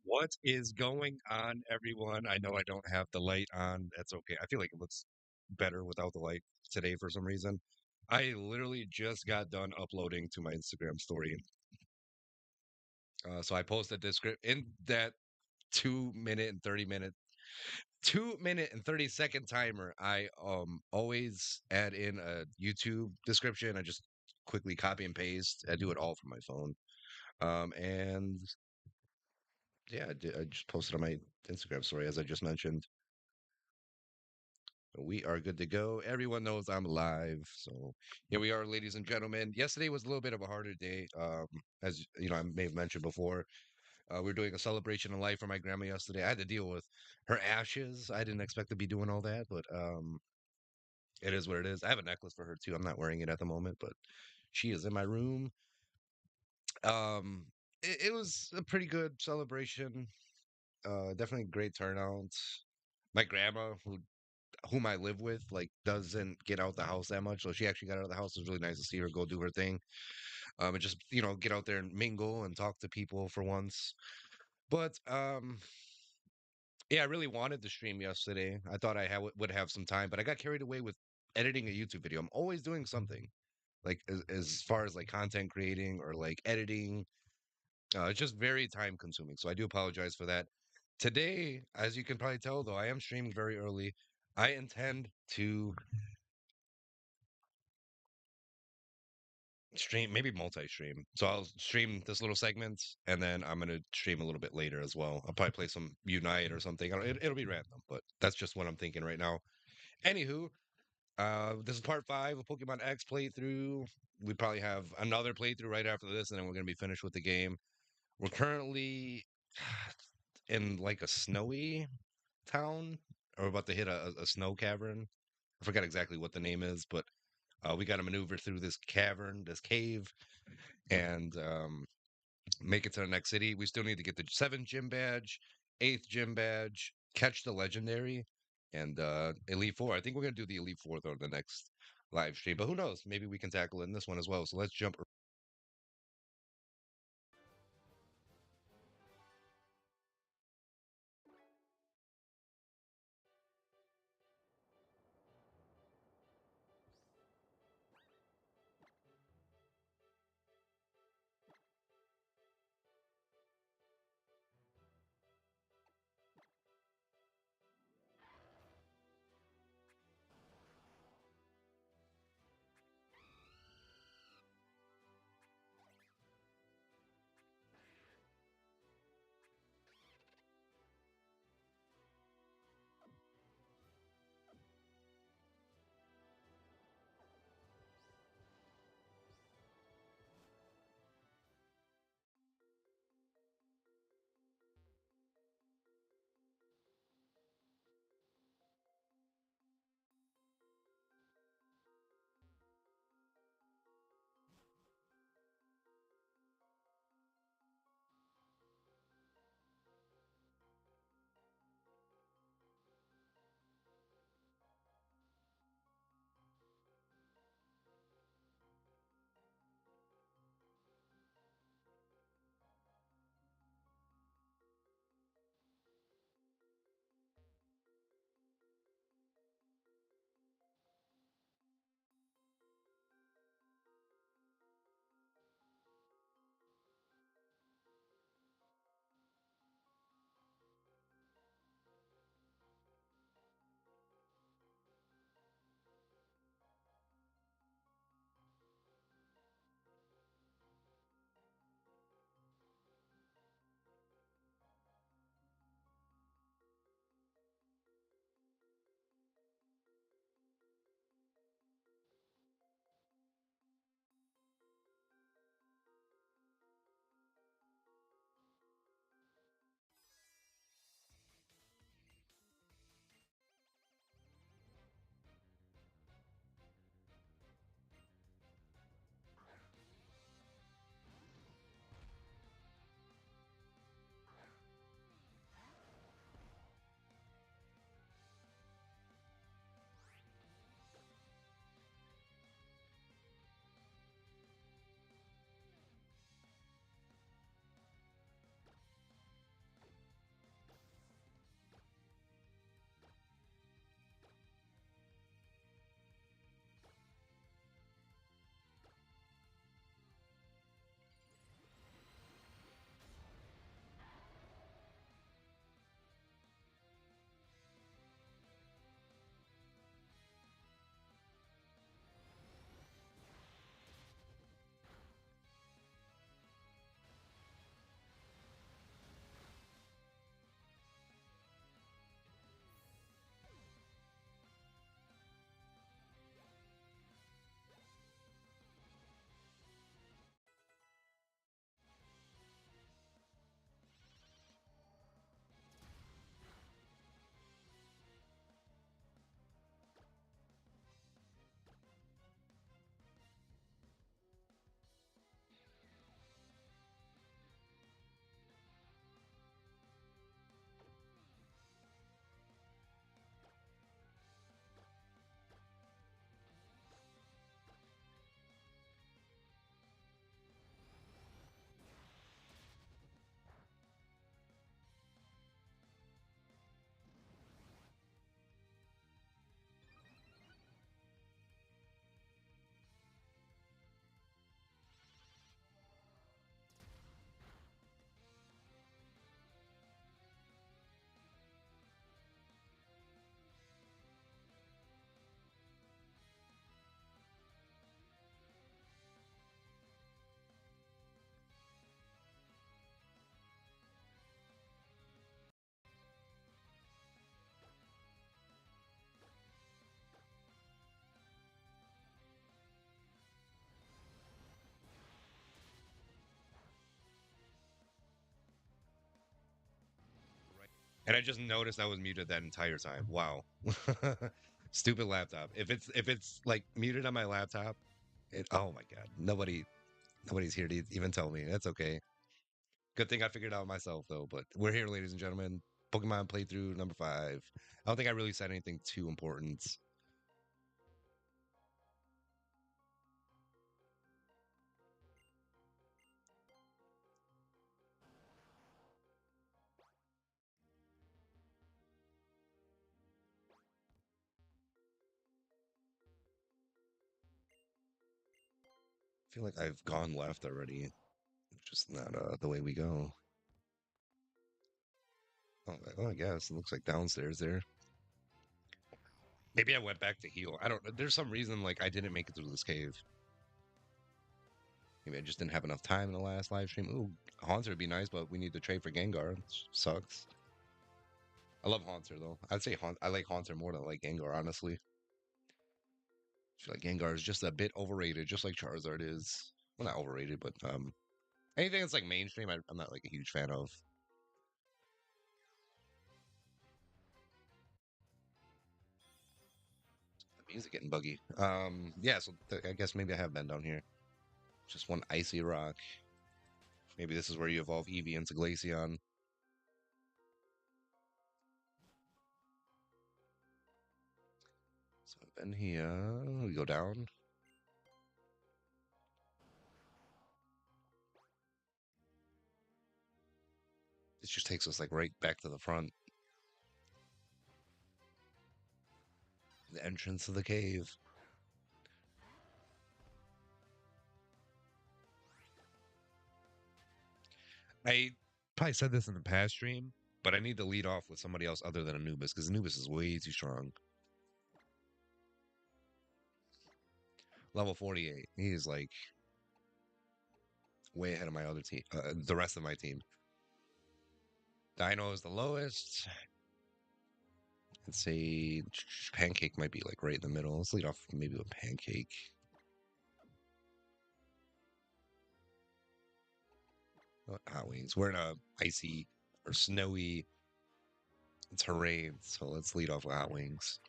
What is going on, everyone? I know I don't have the light on. That's okay. I feel like it looks better without the light today for some reason. I literally just got done uploading to my Instagram story. So I posted this script in that 2 minute and 30 second timer. I always add in a YouTube description. I just quickly copy and paste. I do it all from my phone. And yeah, I just posted on my Instagram story as I just mentioned. We are good to go. Everyone knows I'm live. So here we are, ladies and gentlemen. Yesterday was a little bit of a harder day. As you know, I may have mentioned before, we were doing a celebration of life for my grandma yesterday. I had to deal with her ashes. I didn't expect to be doing all that, but it is what it is. I have a necklace for her too. I'm not wearing it at the moment, but she is in my room. Um, it was a pretty good celebration. Definitely great turnout. My grandma, whom I live with, like doesn't get out the house that much. So she actually got out of the house. It was really nice to see her go do her thing. And just get out there and mingle and talk to people for once. But yeah, I really wanted to stream yesterday. I thought would have some time, but I got carried away with editing a YouTube video. I'm always doing something, like as far as like content creating or like editing. It's just very time consuming. So I do apologize for that. Today, as you can probably tell, though, I am streaming very early. I intend to stream, maybe multi-stream. So I'll stream this little segment, and then I'm gonna stream a little bit later as well. I'll probably play some Unite or something. It'll be random, but that's just what I'm thinking right now. Anywho, this is part 5 of Pokemon X playthrough. We probably have another playthrough right after this, and then we're gonna be finished with the game. We're currently in like a snowy town, or about to hit a snow cavern. I forgot exactly what the name is, but we got to maneuver through this cavern, this cave, and make it to the next city. We still need to get the 7th gym badge, 8th gym badge, catch the legendary, and Elite Four. I think we're gonna do the Elite Four though in the next live stream, but who knows? Maybe we can tackle it in this one as well. So let's jump. And I just noticed I was muted that entire time. Wow. Stupid laptop. If it's like muted on my laptop, oh my god. Nobody's here to even tell me. That's okay. Good thing I figured it out myself though, but we're here, ladies and gentlemen. Pokemon playthrough number 5. I don't think I really said anything too important. I feel like I've gone left already. Just not the way we go. Oh, I guess it looks like downstairs there. Maybe I went back to heal. I don't know. There's some reason like I didn't make it through this cave. Maybe I just didn't have enough time in the last live stream. Ooh, Haunter would be nice, but we need to trade for Gengar. Which sucks. I love Haunter though. I'd say I like Haunter more than I like Gengar, honestly. I feel like Gengar is just a bit overrated, just like Charizard is. Well, not overrated, but anything that's like mainstream, I'm not like a huge fan of. The music getting buggy. Yeah. So I guess maybe I have been down here. Just one icy rock. Maybe this is where you evolve Eevee into Glaceon. So I've been here. We go down. This just takes us like right back to the front. The entrance of the cave. I probably said this in the past stream, but I need to lead off with somebody else other than Anubis because Anubis is way too strong. Level 48. He is like way ahead of my other team, the rest of my team. Dino is the lowest. Let's say Pancake might be like right in the middle. Let's lead off maybe with Pancake. Hot Wings. We're in a icy or snowy terrain, so let's lead off with Hot Wings.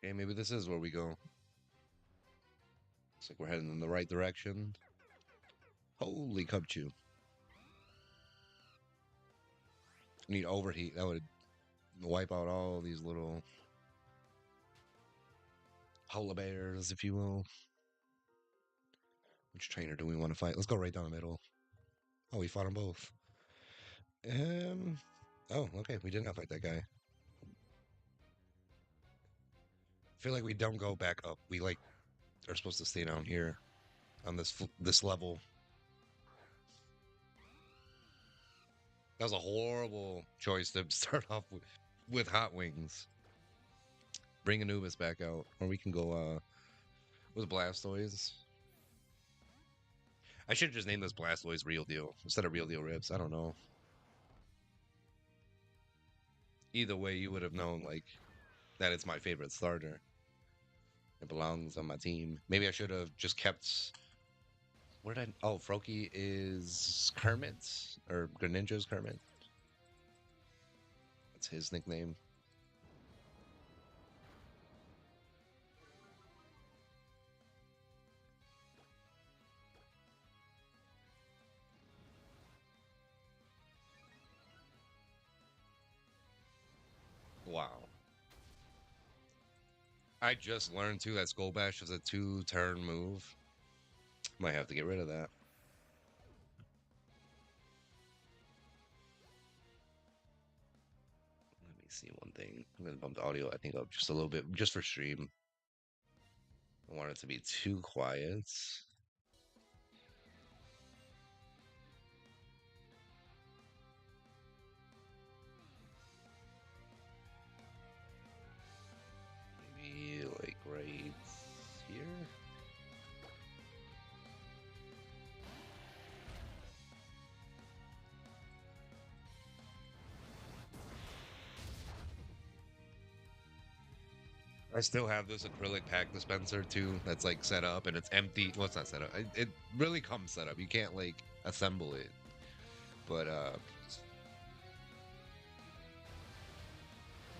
Okay, maybe this is where we go. Looks like we're heading in the right direction. Holy Cubchoo. Need overheat. That would wipe out all these little polar bears, if you will. Which trainer do we want to fight? Let's go right down the middle. Oh, we fought them both. Oh, okay. We did not fight that guy. I feel like we don't go back up. We like are supposed to stay down here on this level. That was a horrible choice to start off with Hot Wings. Bring Anubis back out, or we can go with Blastoise. I should just name this Blastoise Real Deal instead of Real Deal Rips. I don't know. Either way, you would have known like that it's my favorite starter. It belongs on my team. Maybe I should have just kept. Where did I? Oh, Froakie is Kermit or Greninja's Kermit. That's his nickname. Wow. I just learned too that Skull Bash is a 2-turn move. Might have to get rid of that. Let me see one thing. I'm gonna bump the audio, I think, up just a little bit, just for stream. I want it to be too quiet. Maybe like right here. I still have this acrylic pack dispenser too that's like set up and it's empty. Well, it's not set up. It really comes set up. You can't like assemble it. But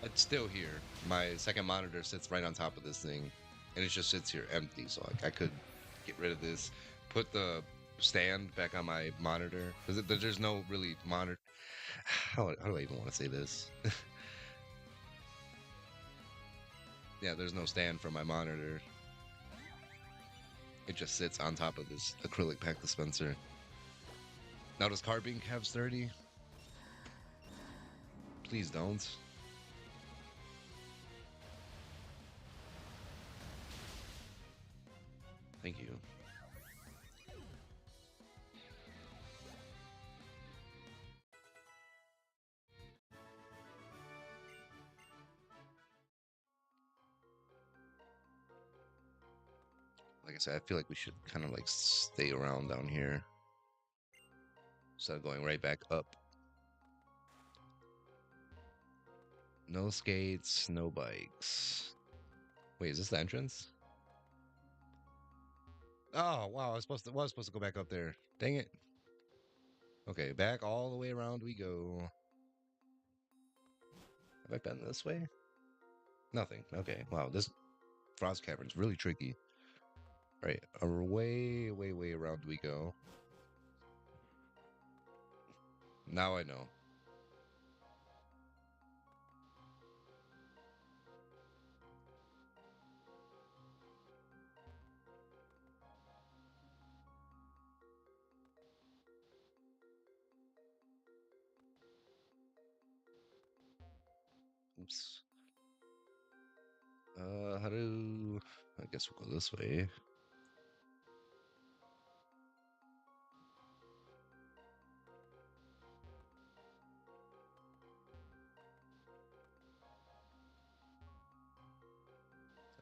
it's still here. My second monitor sits right on top of this thing and it just sits here empty. So like I could get rid of this, put the stand back on my monitor because there's no really monitor. How do I even want to say this? Yeah, there's no stand for my monitor. It just sits on top of this acrylic pack dispenser. Now, does Carbink have sturdy? Please don't. Thank you. Like I said, I feel like we should kind of like stay around down here instead of going right back up. No skates, no bikes. Wait, is this the entrance? Oh wow, I was supposed to go back up there. Dang it. Okay, back all the way around we go. Have I been this way? Nothing. Okay. Wow, this frost cavern's really tricky. Right, way around we go. Now I know. Oops. How do... I guess we'll go this way.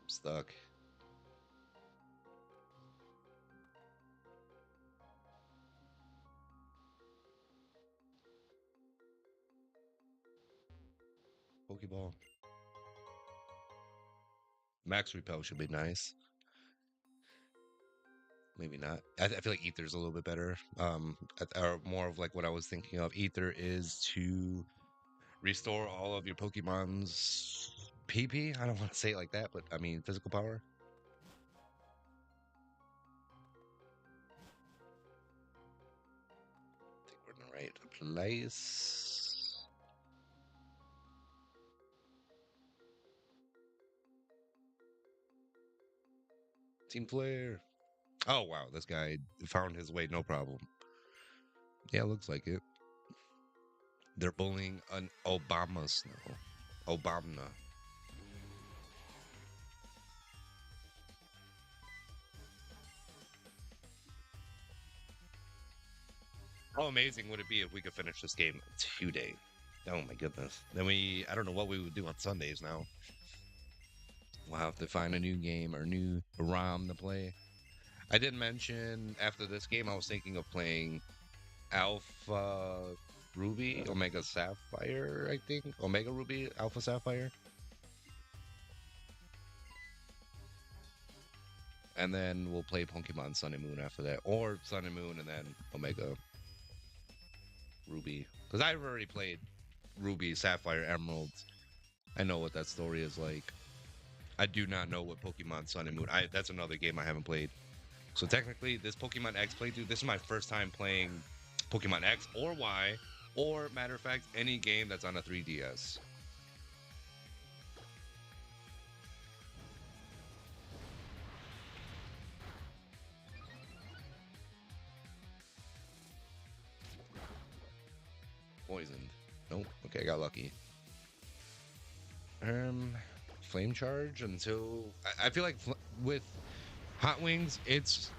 I'm stuck. Pokeball. Max Repel should be nice. Maybe not. I feel like Ether's a little bit better. Or more of like what I was thinking of. Ether is to restore all of your Pokemon's PP. I don't want to say it like that, but I mean physical power. I think we're in the right place. Team Flare. Oh wow, this guy found his way, no problem. Yeah, looks like it. They're bullying an Obama Snow. Obama. How amazing would it be if we could finish this game today? Oh my goodness. Then I don't know what we would do on Sundays now. We'll have to find a new game or new ROM to play. I did mention after this game, I was thinking of playing Alpha Ruby, Omega Sapphire, I think. Omega Ruby, Alpha Sapphire. And then we'll play Pokemon Sun and Moon after that. Or Sun and Moon and then Omega Ruby. Because I've already played Ruby, Sapphire, Emerald. I know what that story is like. I do not know what Pokemon Sun and Moon. That's another game I haven't played. So technically, this Pokemon X playthrough, this is my first time playing Pokemon X or Y, or matter of fact, any game that's on a 3DS. Poisoned. Nope. Okay, I got lucky. Flame charge until I feel like with Hot Wings, its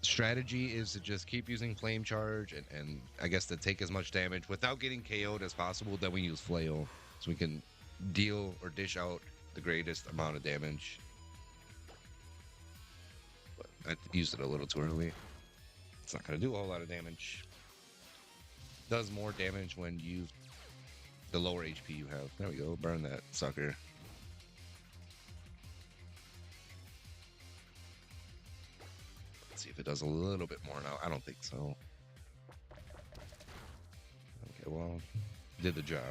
strategy is to just keep using flame charge and I guess to take as much damage without getting KO'd as possible. Then we use flail so we can deal or dish out the greatest amount of damage. But I used it a little too early. It's not gonna do a whole lot of damage. Does more damage when you the lower HP you have. There we go. Burn that sucker. Let's see if it does a little bit more now. I don't think so. Okay, well, did the job.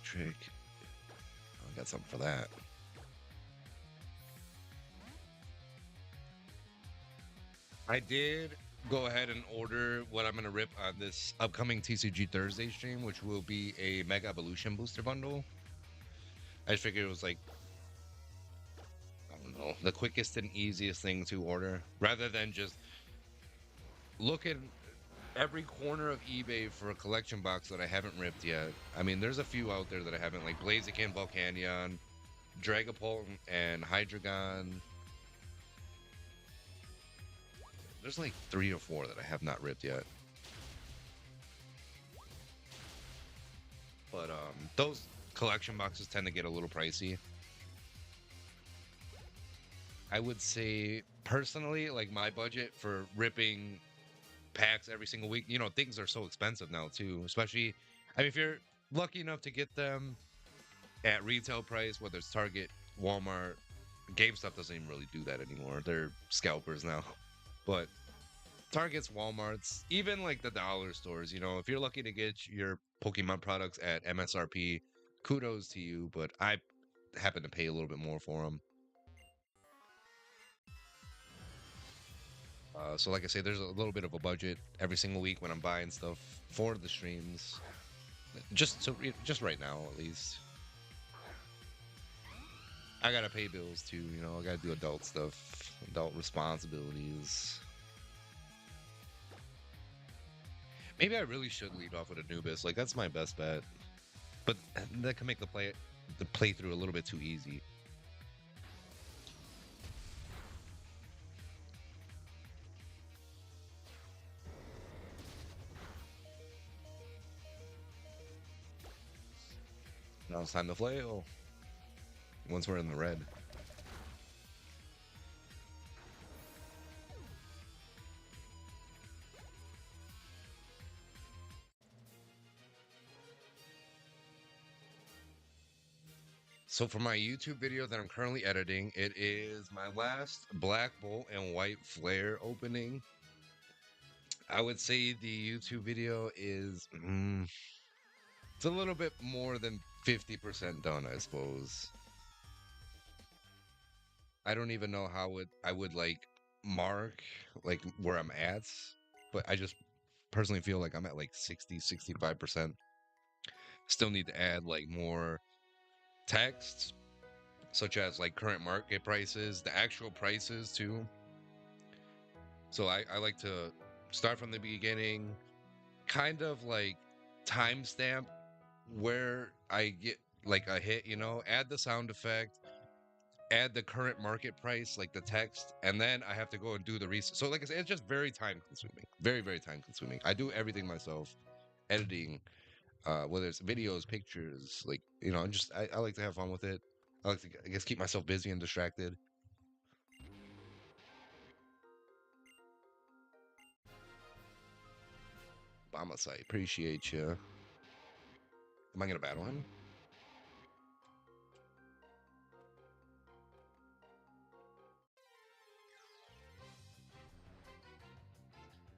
Trick. I got something for that. I did go ahead and order what I'm gonna rip on this upcoming TCG Thursday stream, which will be a Mega Evolution booster bundle. I just figured it was like, I don't know, the quickest and easiest thing to order, rather than just look at every corner of eBay for a collection box that I haven't ripped yet. I mean, there's a few out there that I haven't, like Blaziken, Volcanion, Dragapult, and Hydreigon. There's like 3 or 4 that I have not ripped yet. But those collection boxes tend to get a little pricey. I would say personally, like my budget for ripping packs every single week, you know, things are so expensive now too. Especially, I mean, if you're lucky enough to get them at retail price, whether it's Target, Walmart, GameStop doesn't even really do that anymore. They're scalpers now. But Targets, Walmarts, even like the dollar stores, you know, if you're lucky to get your Pokemon products at MSRP, kudos to you, but I happen to pay a little bit more for them. So like I say, there's a little bit of a budget every single week when I'm buying stuff for the streams. Just right now, at least. I gotta pay bills too, you know, I gotta do adult stuff, adult responsibilities. Maybe I really should lead off with Anubis. Like that's my best bet. But that can make the playthrough a little bit too easy. Now it's time to flail. Once we're in the red. So for my YouTube video that I'm currently editing, it is my last Black Bolt and White Flare opening. I would say the YouTube video is it's a little bit more than 50% done, I suppose. I don't even know how I would like mark like where I'm at, but I just personally feel like I'm at like 65%. Still need to add like more text, such as like current market prices, the actual prices too. So I like to start from the beginning, kind of like timestamp where I get like a hit, you know, add the sound effect, add the current market price, like the text, and then I have to go and do the research. So like I said, it's just very time consuming, very, very time consuming. I do everything myself, editing, whether it's videos, pictures, like, you know, I like to have fun with it. I like to, I guess, keep myself busy and distracted. Bombasite, appreciate you. Am I gonna battle him?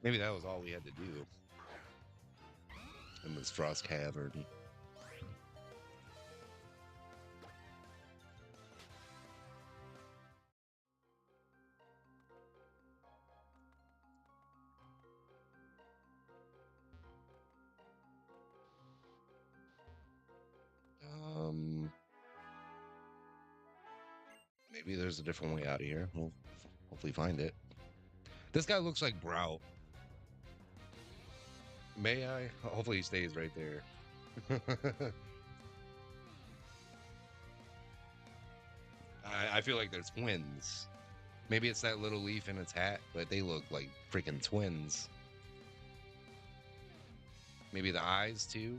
Maybe that was all we had to do in this Frost Cavern. Um, Maybe there's a different way out of here. We'll hopefully find it. This guy looks like Brow. May I? Hopefully he stays right there. I feel like they're twins. Maybe it's that little leaf in its hat, but they look like freaking twins. Maybe the eyes too.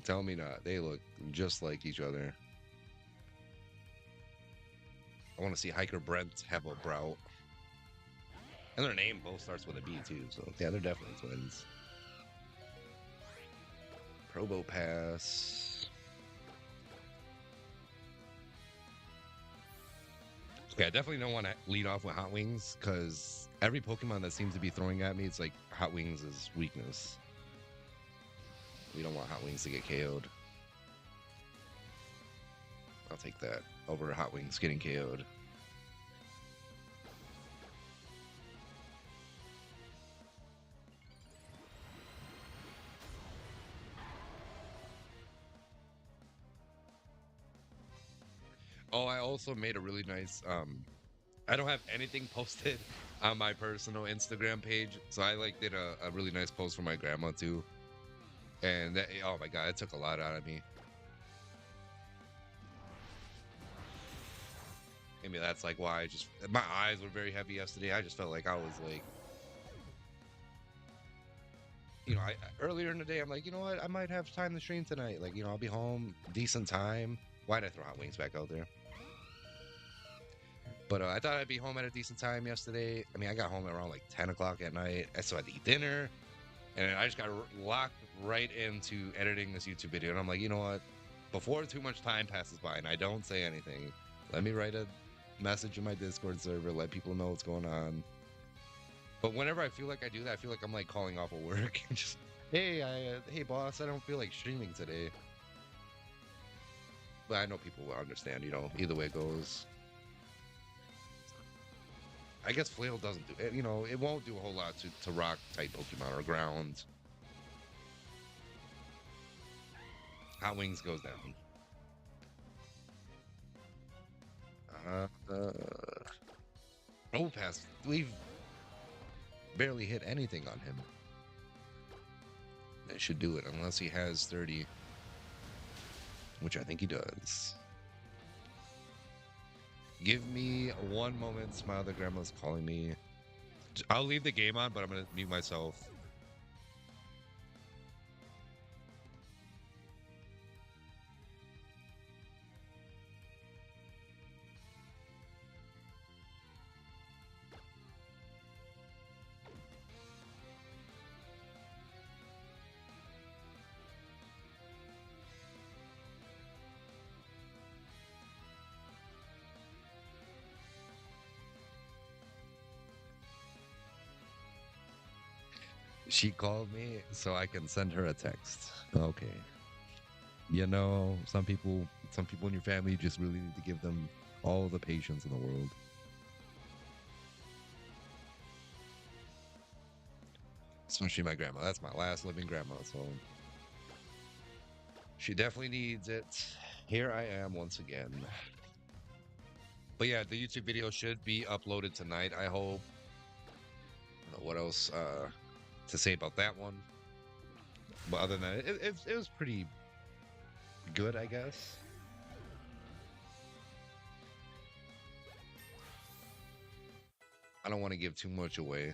Tell me not. They look just like each other. I want to see Hiker Brent have a Brow. And their name both starts with a B too, so yeah, they're definitely twins. Probopass. Okay, I definitely don't want to lead off with Hot Wings because every Pokemon that seems to be throwing at me, it's like Hot Wings is weakness. We don't want Hot Wings to get KO'd. I'll take that over Hot Wings getting KO'd. Oh, I also made a really nice I don't have anything posted on my personal Instagram page, so I like did a really nice post for my grandma too. And that, oh my god, it took a lot out of me. Maybe that's like why I just my eyes were very heavy yesterday. I just felt like I was like, earlier in the day I'm like, you know what, I might have time to stream tonight. Like, I'll be home decent time. Why did I throw Hot Wings back out there? But I thought I'd be home at a decent time yesterday. I mean, I got home around like 10 o'clock at night. So I had to eat dinner. And then I just got locked right into editing this YouTube video. And I'm like, you know what? Before too much time passes by and I don't say anything, let me write a message in my Discord server, let people know what's going on. But whenever I feel like I do that, I feel like I'm like calling off of work and just, hey boss, I don't feel like streaming today. But I know people will understand, either way it goes. I guess Flail doesn't do it. It won't do a whole lot to rock type Pokemon or ground. Hot Wings goes down. Overpass. We've barely hit anything on him. That should do it, unless he has 30, which I think he does. Give me one moment. My other grandma's calling me. I'll leave the game on, but I'm gonna mute myself. She called me so I can send her a text. Okay. Some people in your family just really need to give them all the patience in the world. Especially my grandma. That's my last living grandma, so she definitely needs it. Here I am once again. But yeah, the YouTube video should be uploaded tonight, I hope. I don't know what else to say about that one. But other than that, it was pretty good, I guess. I don't want to give too much away.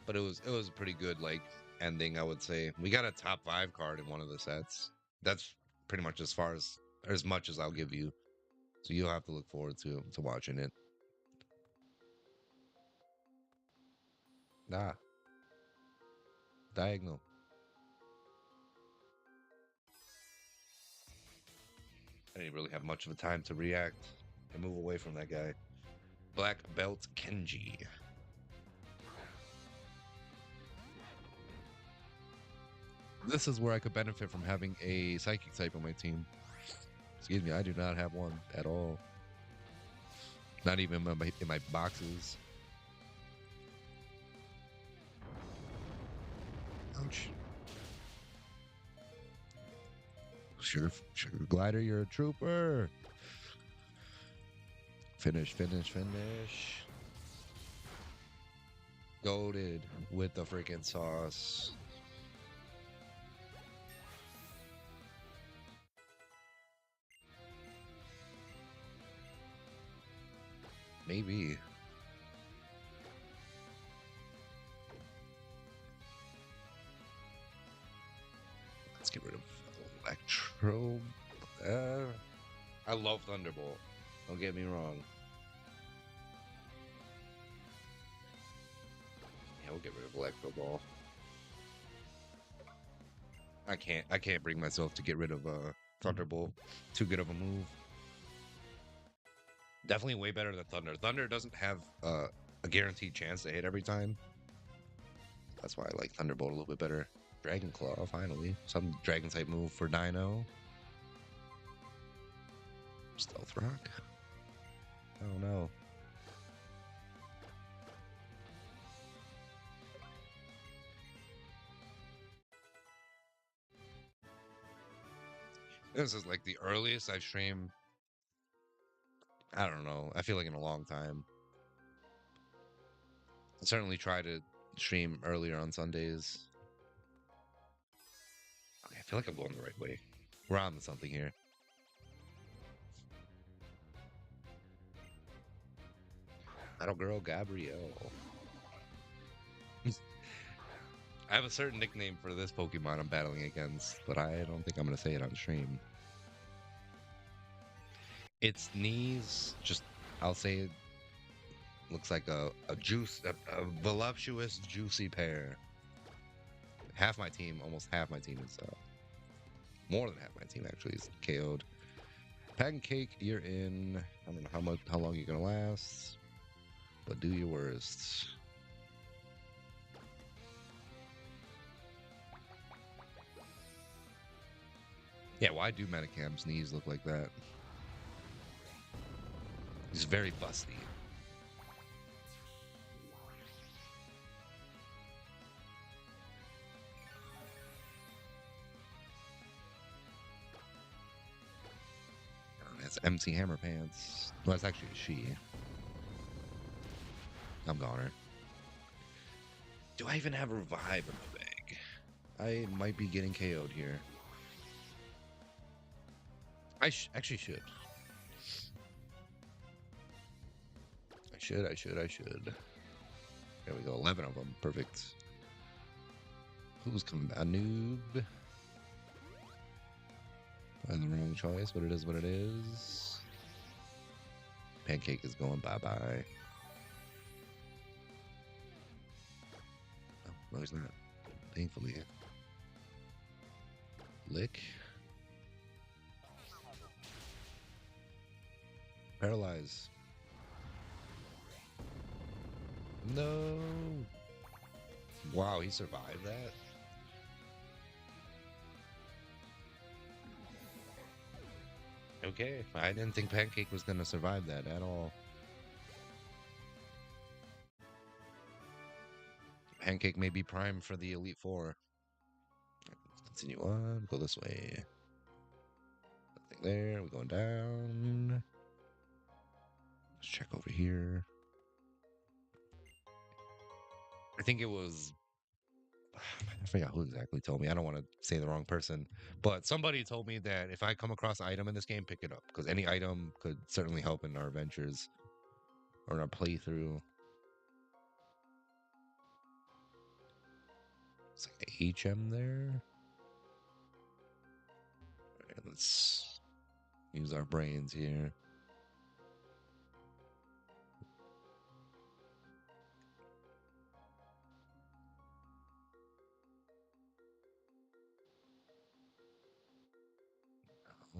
But it was a pretty good like ending, I would say. We got a top 5 card in one of the sets. That's pretty much as much as I'll give you. So you'll have to look forward to watching it. Nah. Diagonal. I didn't really have much of a time to react and move away from that guy. Black Belt Kenji. This is where I could benefit from having a psychic type on my team. Excuse me, I do not have one at all. Not even in my boxes. Ouch. Sugar Glider, you're a trooper. Finish. Goated with the freaking sauce. Maybe. Let's get rid of Electro. I love Thunderbolt. Don't get me wrong. we'll get rid of Electro Ball. I can't bring myself to get rid of Thunderbolt. Too good of a move. Definitely way better than Thunder. Thunder doesn't have a guaranteed chance to hit every time. That's why I like Thunderbolt a little bit better. Dragon Claw, finally. Some dragon type move for Dino. Stealth Rock. Oh no. This is like the earliest I stream. I don't know. I feel like in a long time. I certainly try to stream earlier on Sundays. Okay, I feel like I'm going the right way. We're on to something here. Battle Girl Gabrielle. I have a certain nickname for this Pokemon I'm battling against, but I don't think I'm going to say it on stream. Its knees, just, I'll say it looks like a voluptuous, juicy pear. Half my team, almost half my team is, more than half my team actually is KO'd. Pancake, you're in. I don't know how long you're going to last, but do your worst. Yeah, why do Metacam's knees look like that? He's very busty. That's MC Hammer Pants. Well, that's actually a she. I'm goner. Do I even have a revive in my bag? I might be getting KO'd here. I actually should. I should. There we go, 11 of them. Perfect. Who's coming back? A noob. The wrong choice, but it is what it is. Pancake is going bye-bye. Oh, no, he's not. Thankfully. Lick. Paralyze. No. Wow, he survived that? Okay, I didn't think Pancake was going to survive that at all. Pancake may be primed for the Elite Four. Continue on, go this way. Nothing there, we're going down. Let's check over here. I think it was... I forgot who exactly told me. I don't want to say the wrong person. But somebody told me that if I come across an item in this game, pick it up. Because any item could certainly help in our adventures. Or in our playthrough. It's like HM there. Alright, let's use our brains here. Oh.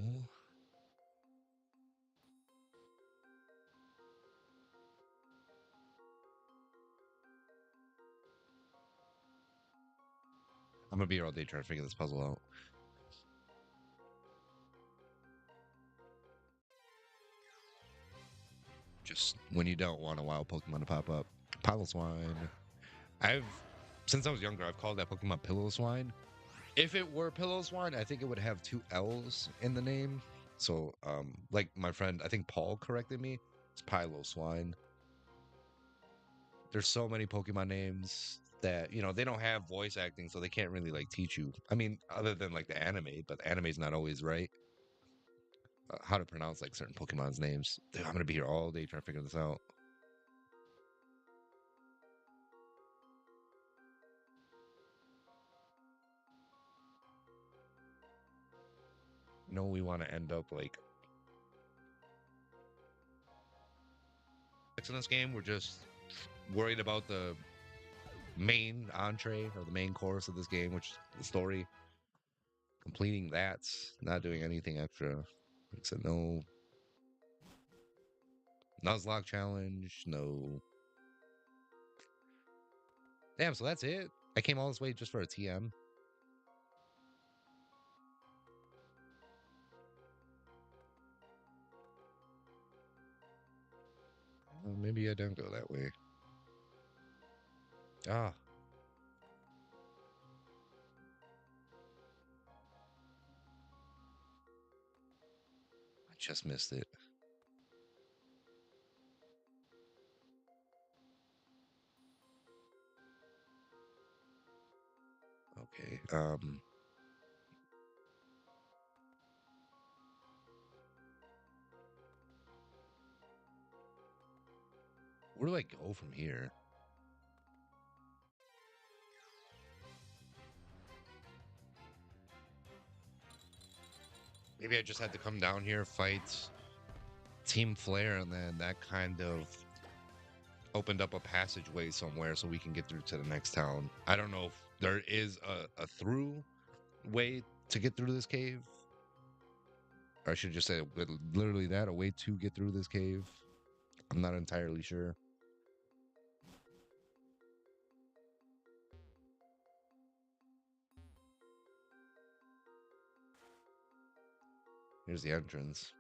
I'm gonna be here all day trying to figure this puzzle out. Just when you don't want a wild Pokemon to pop up. Piloswine. Since I was younger, I've called that Pokemon Piloswine. If it were Piloswine, I think it would have 2 L's in the name. So, like my friend, I think Paul corrected me. It's Piloswine. There's so many Pokemon names that, they don't have voice acting, so they can't really, like, teach you. I mean, other than, like, the anime, but the anime's not always right. How to pronounce, like, certain Pokemon's names. Dude, I'm gonna be here all day trying to figure this out. We want to end up, like... In this game, we're just worried about the main entree or the main course of this game, which is the story. Completing that, not doing anything extra. Like I said, no Nuzlocke challenge, no. Damn, so that's it. I came all this way just for a TM. Well, maybe I don't go that way. Ah, I just missed it. Okay. Where do I go from here? Maybe I just had to come down here, fight Team Flare, and then that kind of opened up a passageway somewhere so we can get through to the next town. I don't know if there is a through way to get through this cave. Or I should just say literally that, a way to get through this cave. I'm not entirely sure. Here's the entrance.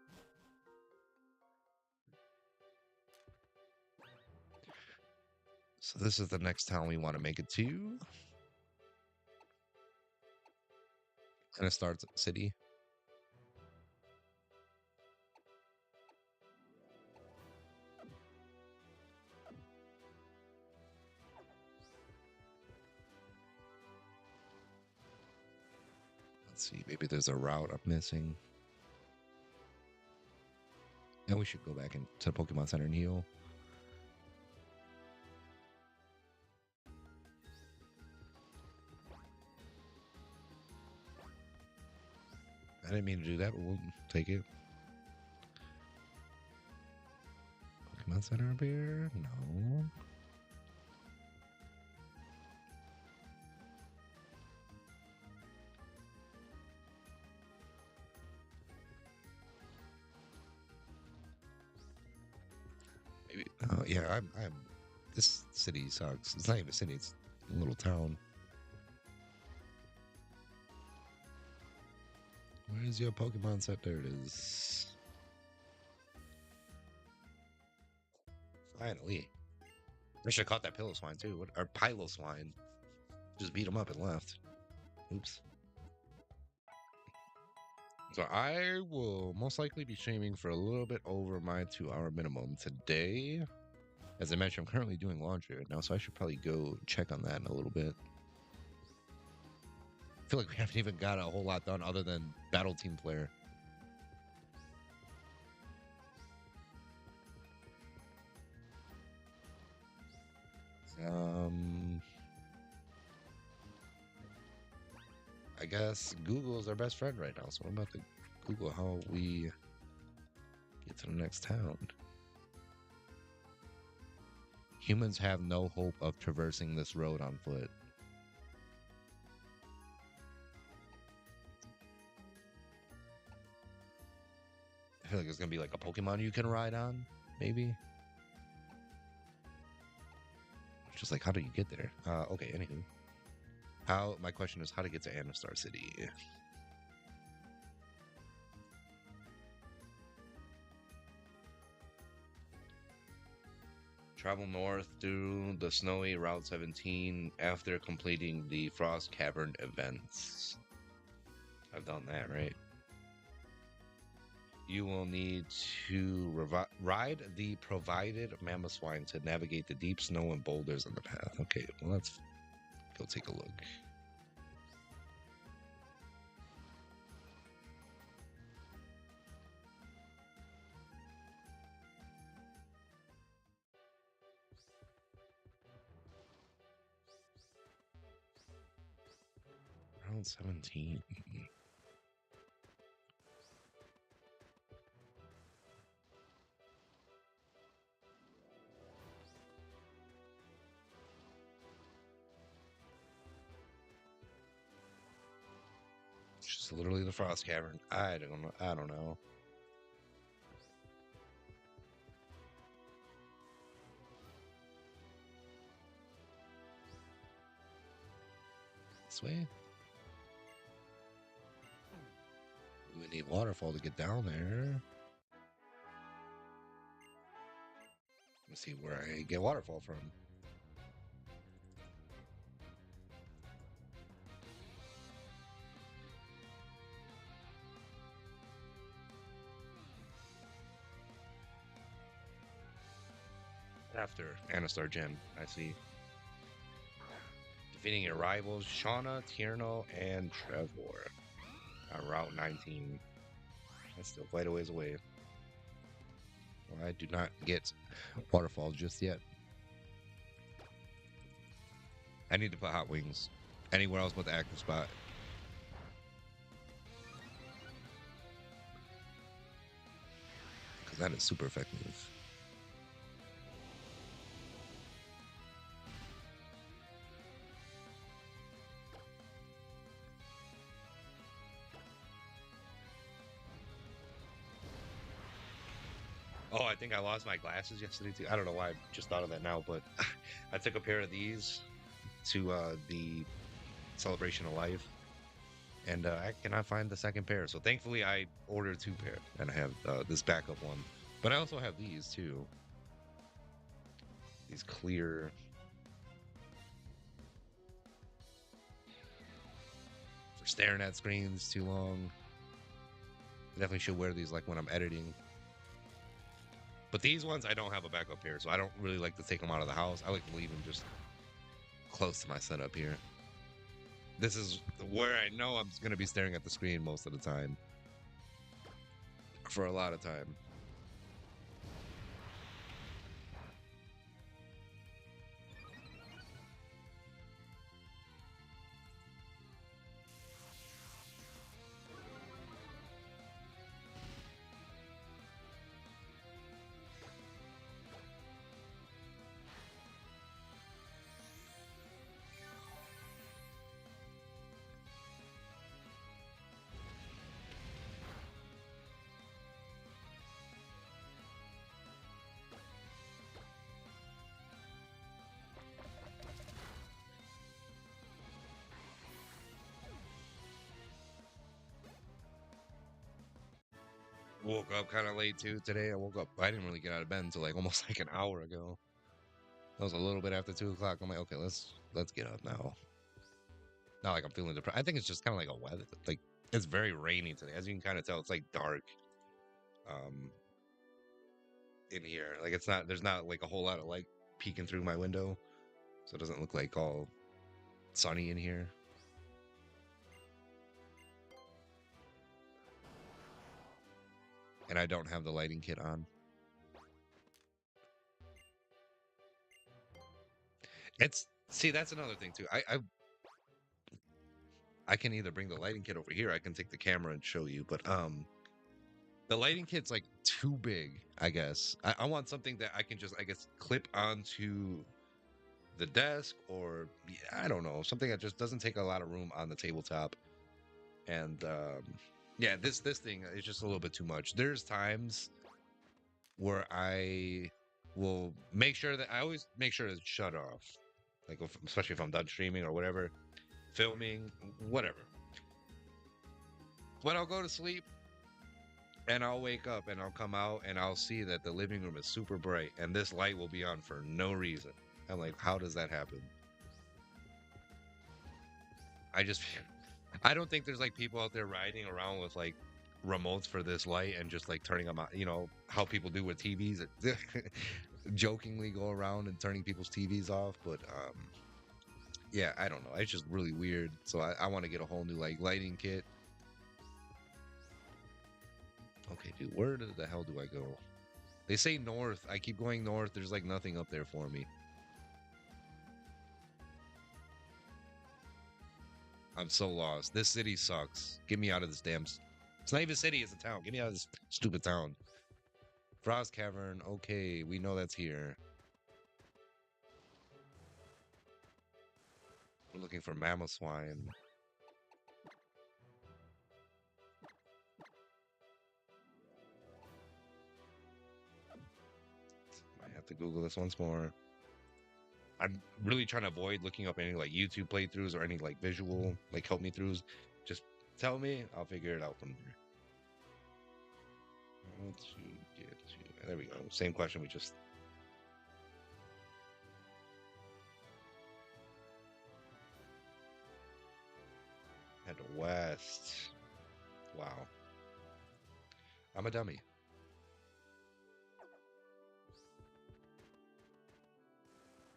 So this is the next town we want to make it to. And it starts at the city. Let's see, maybe there's a route I'm missing. And we should go back into the Pokemon Center and heal. I didn't mean to do that, but we'll take it. Pokemon Center up here? No. Maybe. Yeah, I'm. This city sucks. It's not even a city. It's a little town. Where's your Pokemon set? There it is. Finally. I should have caught that Piloswine too. What, or Piloswine. Just beat him up and left. Oops. So I will most likely be streaming for a little bit over my 2-hour minimum today. As I mentioned, I'm currently doing laundry right now, so I should probably go check on that in a little bit. I feel like we haven't even got a whole lot done other than Battle Team Player. I guess Google is our best friend right now, so I'm about to Google how we get to the next town. Humans have no hope of traversing this road on foot. I feel like it's gonna be like a Pokemon you can ride on, maybe. Just like, how do you get there? Okay, anywho. My question is how to get to Anastar City. Travel north through the snowy Route 17 after completing the Frost Cavern events. I've done that, right? You will need to ride the provided Mamoswine to navigate the deep snow and boulders on the path. Okay, well, let's go take a look. Round 17. It's literally the Frost Cavern. I don't know. I don't know. This way? We need waterfall to get down there. Let's see where I get waterfall from. After Anastar Gen, I see. Defeating your rivals Shauna, Tierno, and Trevor on Route 19. That's still quite a ways away. Well, I do not get waterfall just yet. I need to put hot wings anywhere else but the active spot. Because that is super effective. Oh, I think I lost my glasses yesterday too. I don't know why I just thought of that now, but I took a pair of these to the Celebration of Life, and I cannot find the second pair. So thankfully, I ordered 2 pair, and I have this backup one. But I also have these too. These clear. For staring at screens too long. I definitely should wear these like when I'm editing. But these ones, I don't have a backup pair, so I don't really like to take them out of the house. I like to leave them just close to my setup here. This is where I know I'm going to be staring at the screen most of the time. For a lot of time. Woke up kind of late too today. I didn't really get out of bed until like almost like an hour ago. That was a little bit after 2 o'clock. I'm like, okay, let's get up now. Not like I'm feeling depressed. I think it's just kind of like a weather. Like it's very rainy today, as you can kind of tell. It's like dark, um, in here. Like it's not. There's not like a whole lot of light peeking through my window, so it doesn't look like all sunny in here. And I don't have the lighting kit on. It's see, that's another thing too. I can either bring the lighting kit over here. I can take the camera and show you, but the lighting kit's like too big. I guess I want something that I can just clip onto the desk, or I don't know, something that just doesn't take a lot of room on the tabletop. And yeah, this thing is just a little bit too much. There's times where I will make sure that I always make sure to shut off, like especially if I'm done streaming or whatever, filming, whatever. But I'll go to sleep and I'll wake up and I'll come out and I'll see that the living room is super bright and this light will be on for no reason. I'm like, how does that happen? I just, I don't think there's like people out there riding around with like remotes for this light and just like turning them on, how people do with TVs, jokingly go around and turning people's TVs off. But yeah, I don't know. It's just really weird. So I want to get a whole new like lighting kit. Okay, dude, where the hell do I go? They say north. I keep going north. There's like nothing up there for me. I'm so lost. This city sucks. Get me out of this damn. It's not even a city. It's a town. Get me out of this stupid town. Frost Cavern. Okay, we know that's here. We're looking for Mamoswine. to Google this once more. I'm really trying to avoid looking up any like YouTube playthroughs or any like visual like help me throughs. Just tell me, I'll figure it out from there. How to get to, there we go. Same question we just. Head west. Wow. I'm a dummy.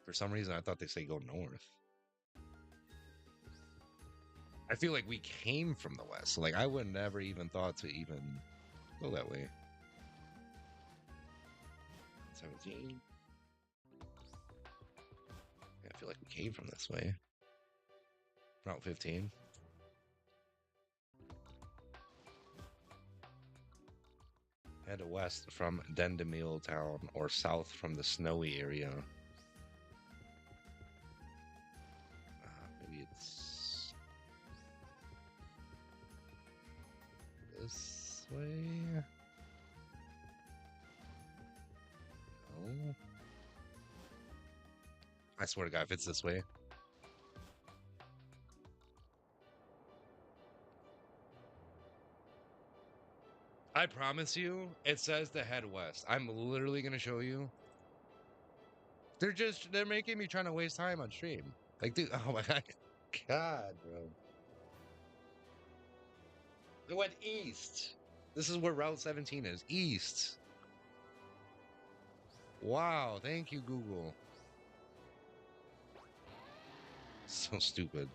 For some reason, I thought they say go north. I feel like we came from the west. So like I would never even thought to even go that way. 17. Yeah, I feel like we came from this way. Route 15. Head west from Dendemil Town or south from the snowy area. Maybe it's this way. No. I swear to God, if it's this way. I promise you, it says to head west. I'm literally gonna show you. They're making me trying to waste time on stream. Like, dude, oh my God, bro. They went east. This is where Route 17 is. East. Wow, thank you, Google. So stupid.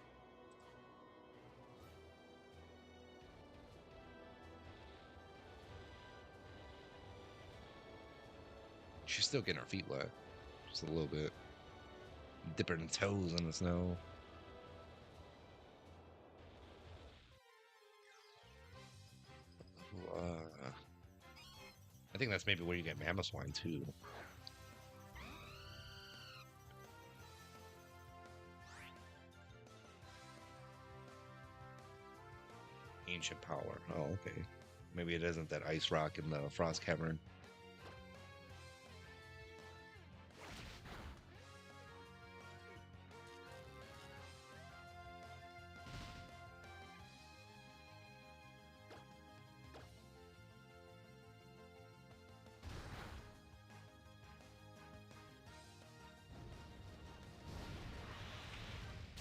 She's still getting her feet wet. Just a little bit. Dipping toes in the snow. I think that's maybe where you get Mamoswine too. Ancient power. Oh, okay. Maybe it isn't that ice rock in the frost cavern.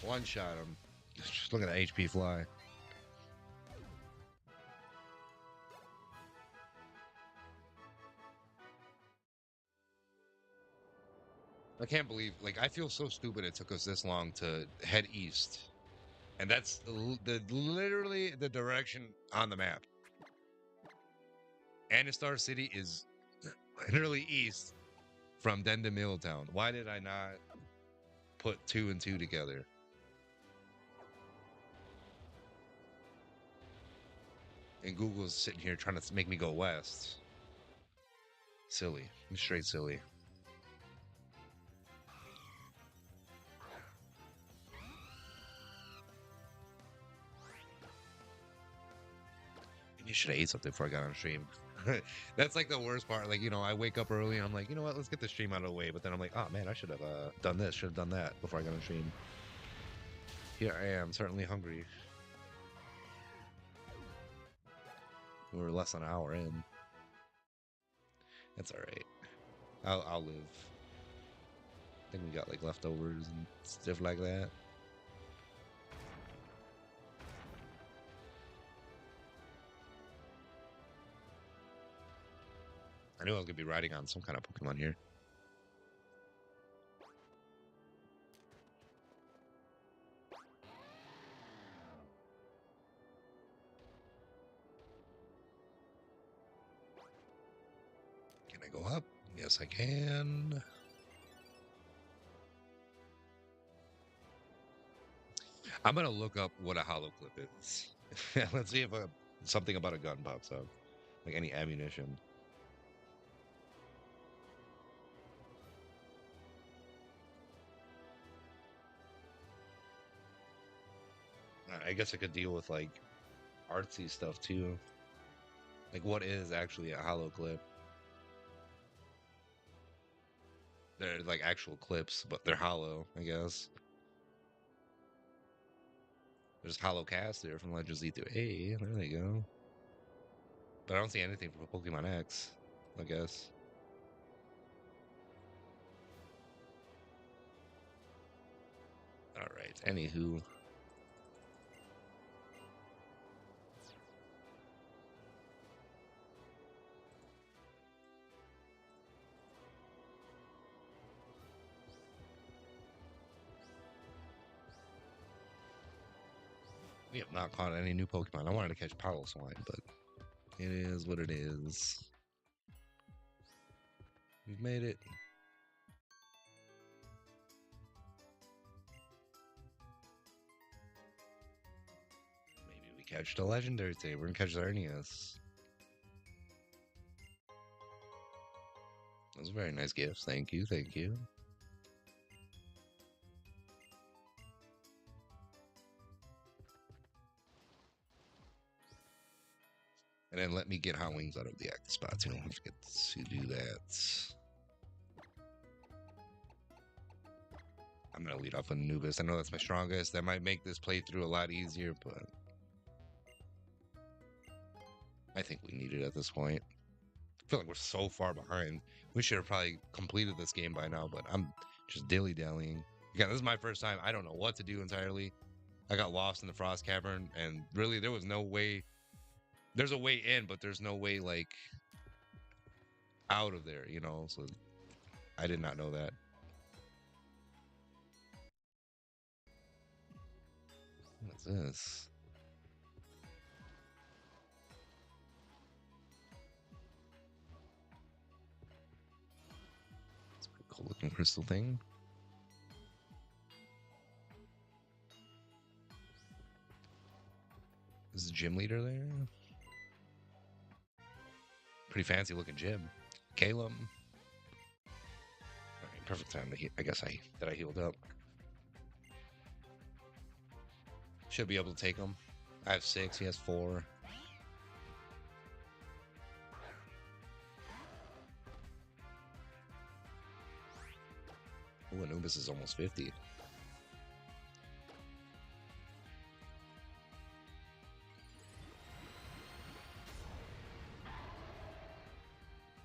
One shot him. Just look at the HP fly. I can't believe, like, I feel so stupid it took us this long to head east. And that's literally the direction on the map. Anistar City is literally east from Dendemil Town. Why did I not put 2 and 2 together? And Google's sitting here trying to make me go west. Silly. Straight silly. You should have ate something before I got on stream. That's like the worst part. Like, you know, I wake up early and I'm like, you know what, let's get the stream out of the way. But then I'm like, oh man, I should have done this, should have done that before I got on stream. Here I am, certainly hungry. We're less than an hour in. That's all right. I'll live. I think we got like leftovers and stuff like that. I knew I was gonna be riding on some kind of Pokemon here. Can I go up? Yes, I can. I'm gonna look up what a hollow clip is. Let's see if something about a gun pops up, like any ammunition. I guess I could deal with like artsy stuff too. Like what is actually a hollow clip? They're like actual clips, but they're hollow, I guess. There's hollow cast there from Legends Z3. Hey, there you go. But I don't see anything from Pokemon X, I guess. All right. Anywho. We have not caught any new Pokemon. I wanted to catch Piloswine, but it is what it is. We've made it. Maybe we catch the legendary today. We're gonna catch Xerneas. Those are very nice gifts. Thank you, thank you. And then let me get Hot Wings out of the active spots. You don't forget to do that. I'm gonna lead off with Anubis. I know that's my strongest. That might make this playthrough a lot easier, but I think we need it at this point. I feel like we're so far behind. We should have probably completed this game by now, but I'm just dilly-dallying. Again, this is my first time. I don't know what to do entirely. I got lost in the Frost Cavern, and really there was no way. There's a way in, but there's no way, like, out of there, you know? So I did not know that. What's this? It's a pretty cool looking crystal thing. Is the gym leader there? Pretty fancy looking gym. Caleb. Alright, perfect time to heal. I guess I healed up. Should be able to take him. I have 6, he has 4. Ooh, Anubis is almost 50.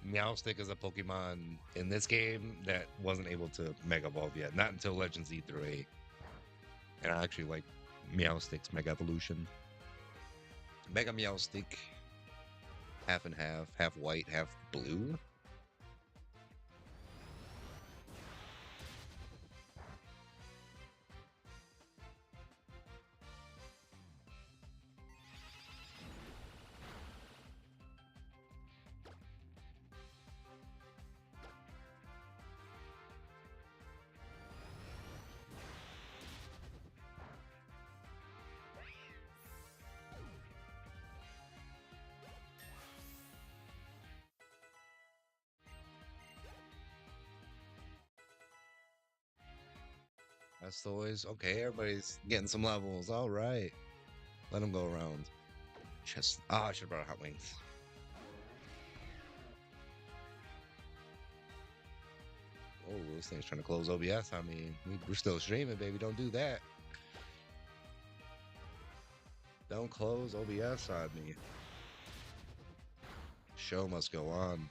Meowstic is a Pokemon in this game that wasn't able to Mega Evolve yet. Not until Legends Z3. And I actually like Meowstic's Mega Evolution. Mega Meowstic, half and half white, half blue. That's always okay. Everybody's getting some levels. All right, let them go around. Just I should have brought Hot Wings. Oh, this thing's trying to close OBS. I mean, we're still streaming, baby. Don't do that. Don't close OBS on me. Show must go on.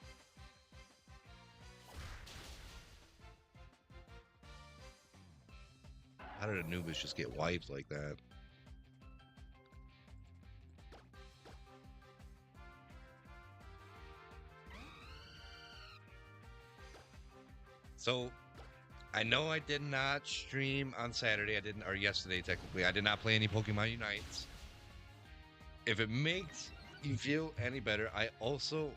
How did Anubis just get wiped like that? So, I know I did not stream on Saturday. I didn't, or yesterday technically. I did not play any Pokemon Unites. If it makes you feel any better, I also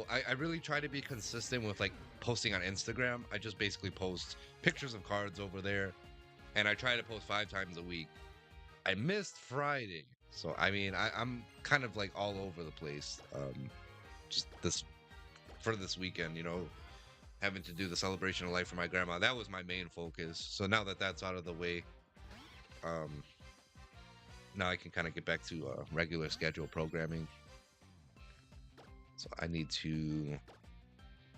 I really try to be consistent with like posting on Instagram. I just basically post pictures of cards over there, and I try to post 5 times a week. I missed Friday, so I mean I'm kind of like all over the place. Just this weekend, you know, having to do the celebration of life for my grandma. That was my main focus. So now that that's out of the way, now I can kind of get back to regular schedule programming. So I need to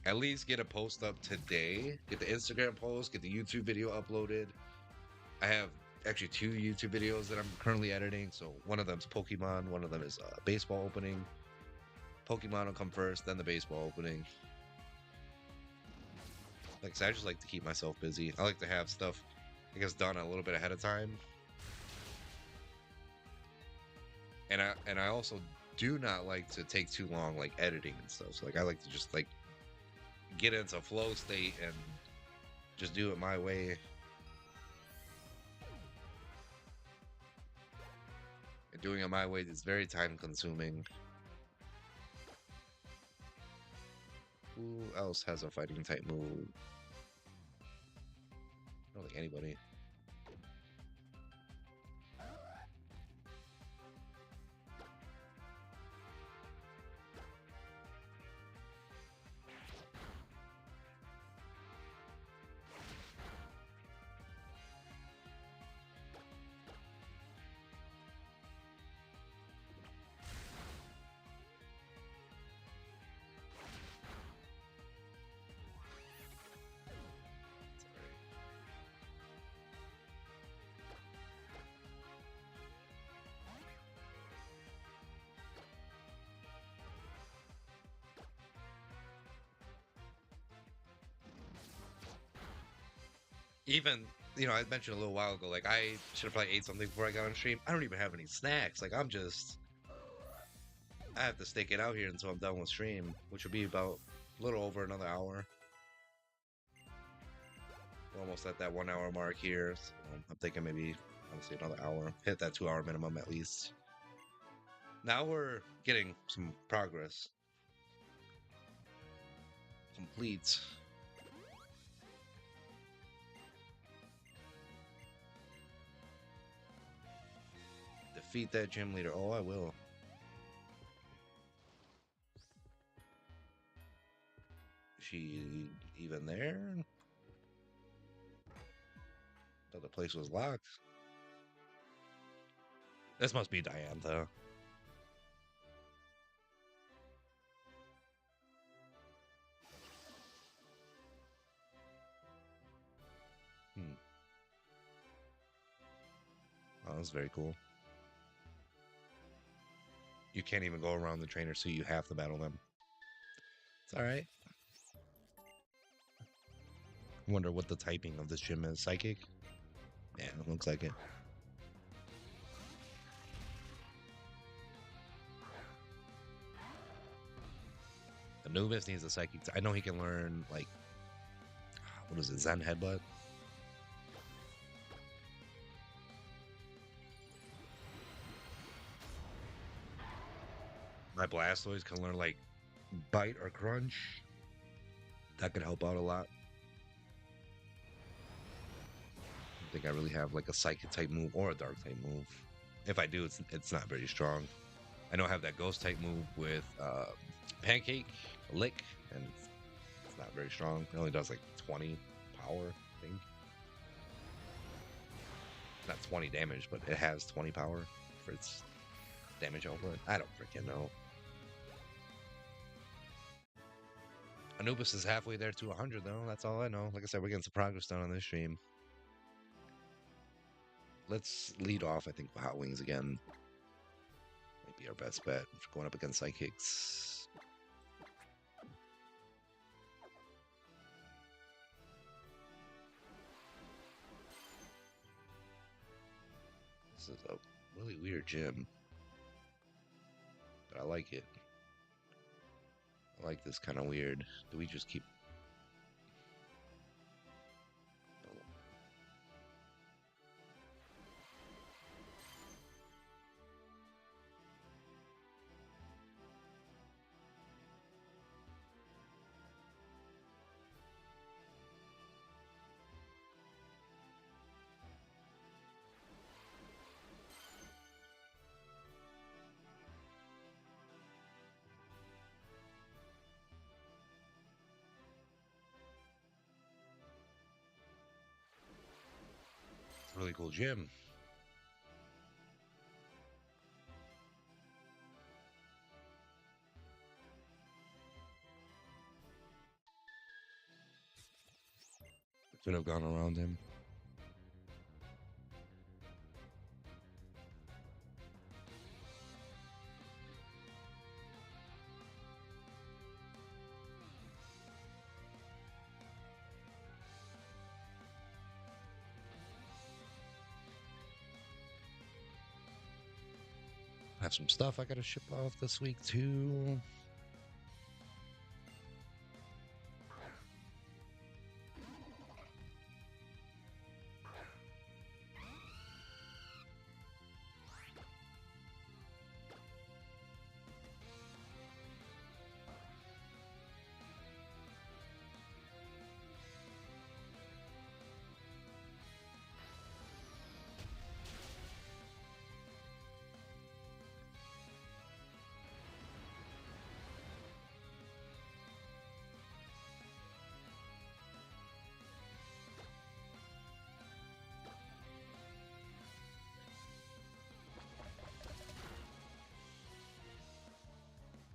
at least get a post up today. Get the Instagram post, get the YouTube video uploaded. I have actually two YouTube videos that I'm currently editing. So one of them's Pokemon, one of them is baseball opening. Pokemon will come first, then the baseball opening. Like I said, I just like to keep myself busy. I like to have stuff, I guess, done a little bit ahead of time. And I also do not like to take too long, like editing and stuff. So like I like to just like get into flow state and just do it my way. And doing it my way is very time consuming. Who else has a fighting type move? I don't think anybody. Even, I mentioned a little while ago, like I should have probably ate something before I got on stream. I don't even have any snacks. Like I have to stick it out here until I'm done with stream, which will be about a little over another hour. We're almost at that 1 hour mark here. So I'm thinking maybe, honestly, another hour. Hit that 2 hour minimum at least. Now we're getting some progress. Complete. Defeat that gym leader. Oh, I will. She even there? Thought the place was locked. This must be Diantha. Oh, that's very cool. You can't even go around the trainer, so you have to battle them. It's alright. I wonder what the typing of this gym is. Psychic? Yeah, it looks like it. Anubis needs a psychic. I know he can learn, like, what is it, Zen Headbutt? My Blastoise can learn, like, Bite or Crunch. That could help out a lot. I don't think I really have, like, a Psychic type move or a Dark type move. If I do, it's not very strong. I know I have that Ghost type move with Pancake, Lick, and it's not very strong. It only does, like, 20 power, I think. Not 20 damage, but it has 20 power for its damage output. I don't freaking know. Anubis is halfway there to 100, though. That's all I know. Like I said, we're getting some progress done on this stream. Let's lead off, I think, with Hot Wings again. Might be our best bet for going up against Psychics. This is a really weird gym, but I like it. I like this kind of weird. Do we just keep... really cool gym. Could have gone around him. I have some stuff I gotta ship off this week too.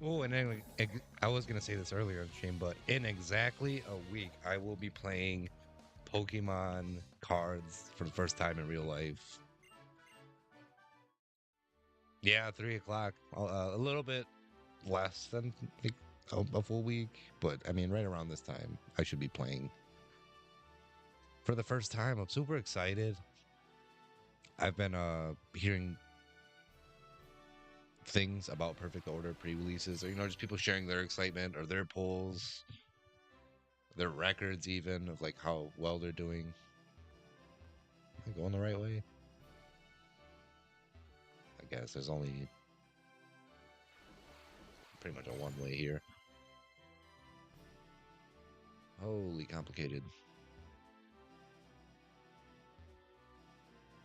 Oh, and then I was gonna say this earlier on stream, but in exactly a week, I will be playing Pokemon cards for the first time in real life. Yeah, 3 o'clock. A little bit less than like, a full week, but I mean, right around this time, I should be playing for the first time. I'm super excited. I've been hearing things about Perfect Order pre-releases, or just people sharing their excitement or their polls, their records, even of like how well they're doing. Am I going the right way? I guess there's only pretty much a one way here. Holy complicated.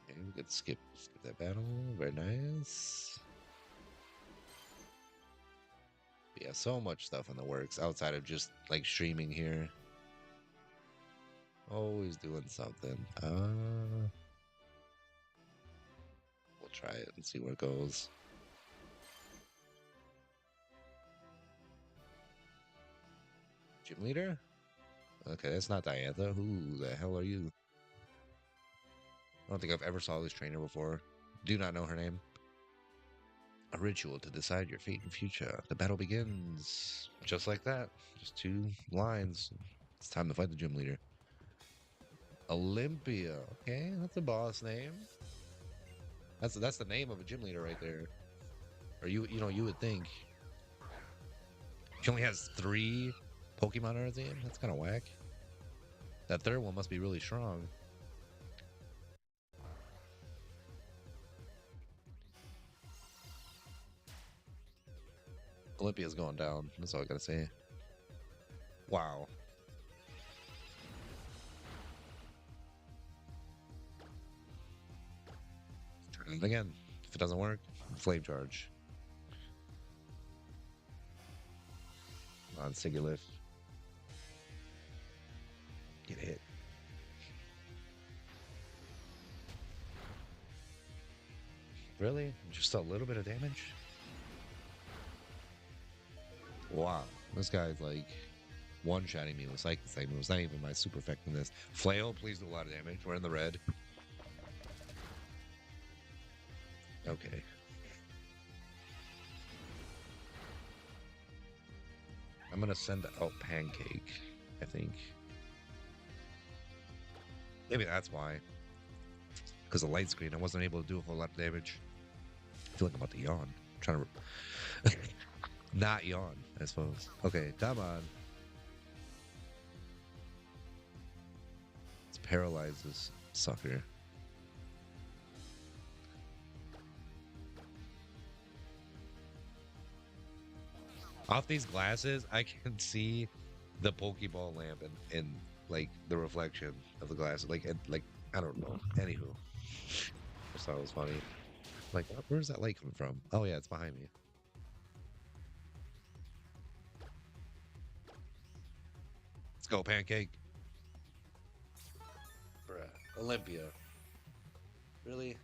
Okay, we could skip that battle. Very nice. Yeah, so much stuff in the works outside of just like streaming here. Always doing something. We'll try it and see where it goes. Gym leader? Okay, that's not Diantha. Who the hell are you? I don't think I've ever saw this trainer before. Do not know her name. A ritual to decide your fate and future. The battle begins. Just like that. Just 2 lines. It's time to fight the gym leader. Olympia. Okay, that's a boss name. That's the name of a gym leader right there. Or you would think. She only has 3 Pokemon on her team. That's kind of whack. That third one must be really strong. Olympia's going down. That's all I gotta say. Wow. Try it again. If it doesn't work, flame charge. On Sigilyph. Get hit. Really? Just a little bit of damage? Wow. This guy's like one-shotting me with Psychic Segment. It was not even my super effectiveness. Flail, please do a lot of damage. We're in the red. Okay. I'm gonna send out Pancake, I think. Maybe that's why. Because the light screen, I wasn't able to do a whole lot of damage. I feel like I'm about to yawn. I'm trying to not yawn, I suppose. Okay, come on. Let's paralyze this sucker. Off these glasses, I can see the Pokeball lamp in like the reflection of the glass. Like I don't know. Anywho, I just thought it was funny. Like, where's that light coming from? Oh yeah, it's behind me. Let's go, Pancake. Bruh, Olympia. Really?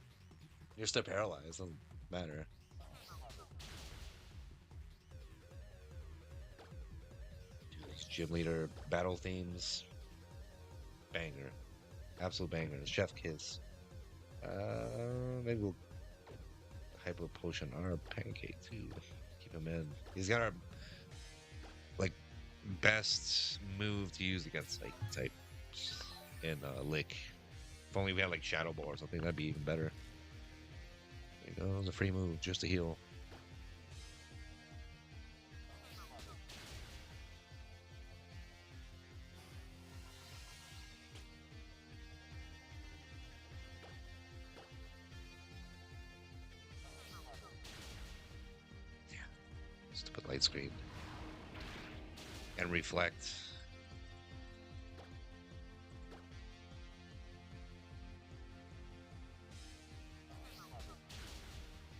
You're still paralyzed. Doesn't matter. Gym leader battle themes. Banger. Absolute banger. Chef Kiss. Maybe we'll Hyper Potion our Pancake too. Keep him in. He's got our like best move to use against like type in Lick. If only we had like Shadow Ball or something, that'd be even better. There you go, the free move just to heal. Yeah, stupid light screen. And reflect.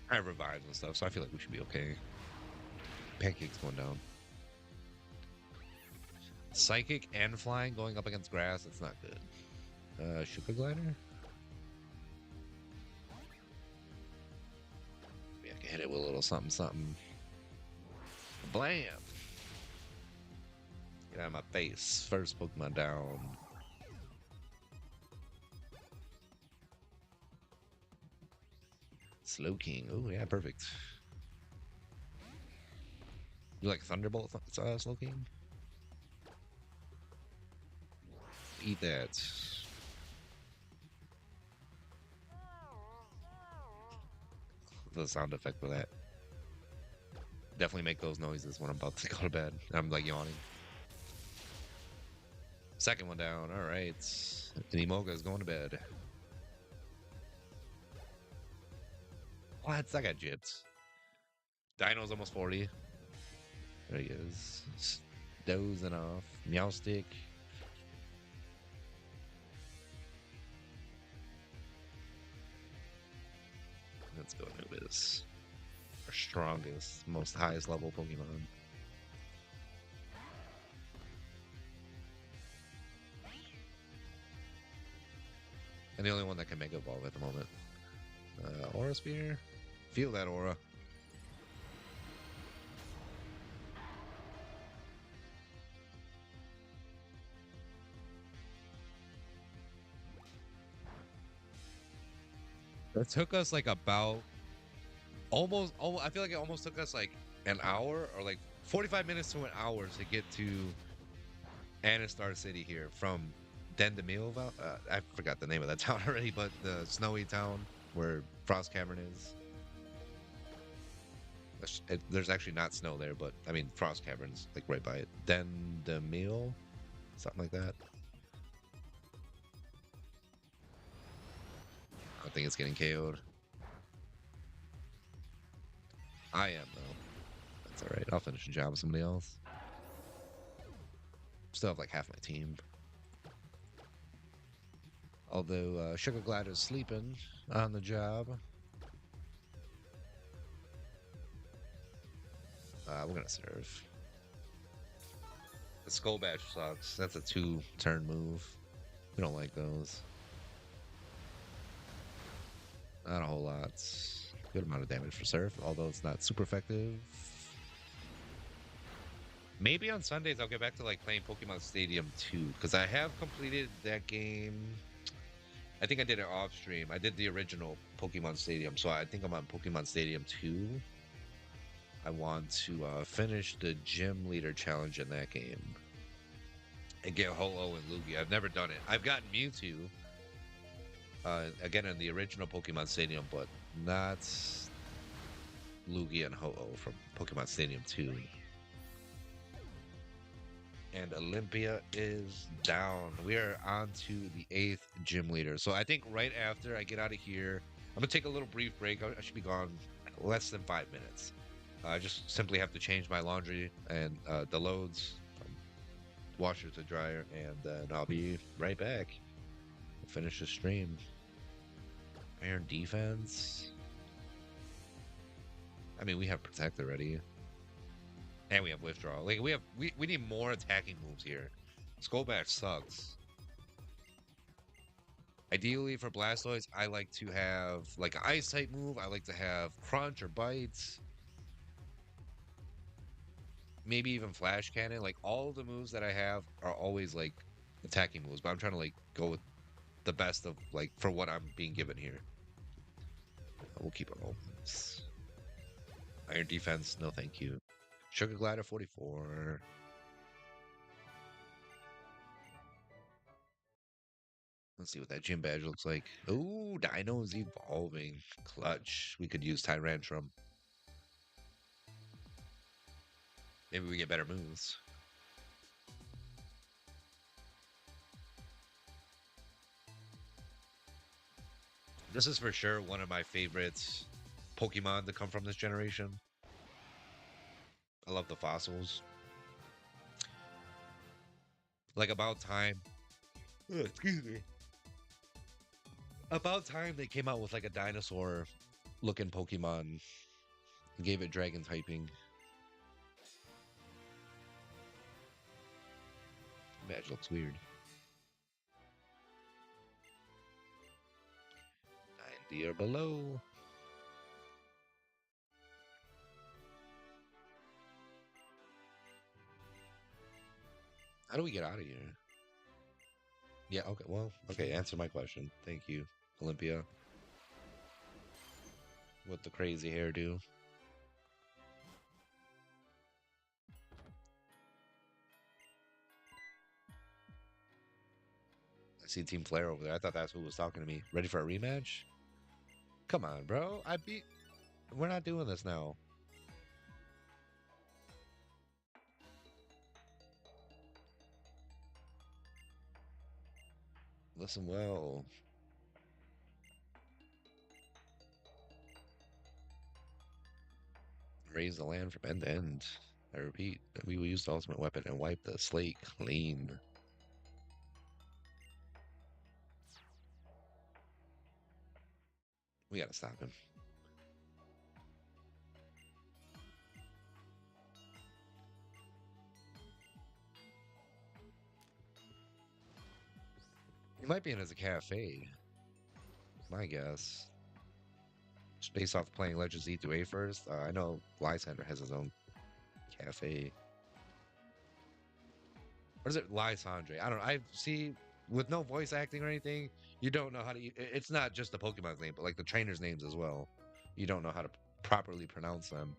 I have revives and stuff, so I feel like we should be okay. Pancake's going down. Psychic and flying going up against grass, that's not good. Sugar Glider? Maybe I can hit it with a little something something. Blam! Get out of my face. First Pokemon down. Slowking. Oh, yeah, perfect. You like Thunderbolt, Slowking? Eat that. The sound effect for that. Definitely make those noises when I'm about to go to bed. I'm like yawning. Second one down. All right. And Imoga is going to bed. What? I got gypped. Dino's almost 40. There he is. Dozing off. Meowstic. Let's go Anubis. Our strongest, most highest level Pokemon. And the only one that can Mega Evolve at the moment. Aura Spear. Feel that aura. It took us like about almost, I feel like it almost took us like an hour or like 45 minutes to an hour to get to Anastar City here from Dendemil. I forgot the name of that town already, but the snowy town where Frost Cavern is. There's actually not snow there, but I mean, Frost Cavern's like right by it. Dendemil? Something like that. I think it's getting KO'd. I am, though. That's alright. I'll finish the job with somebody else. Still have like half my team. Although Sugar Glider is sleeping on the job. We're going to serve. The Skull Bash sucks. That's a 2-turn move. We don't like those. Not a whole lot. Good amount of damage for Surf, although it's not super effective. Maybe on Sundays I'll get back to like playing Pokemon Stadium 2 because I have completed that game. I think I did it off stream. I did the original Pokemon Stadium, so I think I'm on Pokemon Stadium 2. I want to finish the gym leader challenge in that game and get Ho-Oh and Lugia. I've never done it. I've gotten Mewtwo again in the original Pokemon Stadium, but not Lugia and Ho-Oh from Pokemon Stadium 2. And Olympia is down. We are on to the 8th gym leader. So I think right after I get out of here, I'm going to take a little brief break. I should be gone less than 5 minutes. I just simply have to change my laundry and the loads from washer to dryer, and then I'll be right back. We'll finish the stream. Iron defense. I mean, we have protect already. And we have withdrawal. Like we need more attacking moves here. Skull Bash sucks. Ideally for Blastoise, I like to have like an ice type move. I like to have crunch or bites. Maybe even flash cannon. Like all of the moves that I have are always like attacking moves, but I'm trying to like go with the best of like for what I'm being given here. We'll keep it all. Iron defense, no thank you. Sugar glider 44. Let's see what that gym badge looks like. Ooh, Dino's evolving. Clutch. We could use Tyrantrum. Maybe we get better moves. This is for sure one of my favorites Pokemon to come from this generation. I love the fossils. Like about time. Excuse me. About time they came out with like a dinosaur looking Pokemon and gave it dragon typing. Badge looks weird. 90 or below. How do we get out of here? Yeah, okay, well, okay, answer my question. Thank you, Olympia. With the crazy hairdo. I see Team Flare over there. I thought that's who was talking to me. Ready for a rematch? Come on, bro. I beat. We're not doing this now. Listen well. Raise the land from end to end. I repeat, we will use the ultimate weapon and wipe the slate clean. We gotta stop him. He might be in as a cafe. My guess. Just based off playing Legends E through A first. I know Lysander has his own cafe. Or is it Lysandre? I don't know. I see with no voice acting or anything, you don't know how to. It's not just the Pokemon's name, but like the trainers' names as well. You don't know how to properly pronounce them.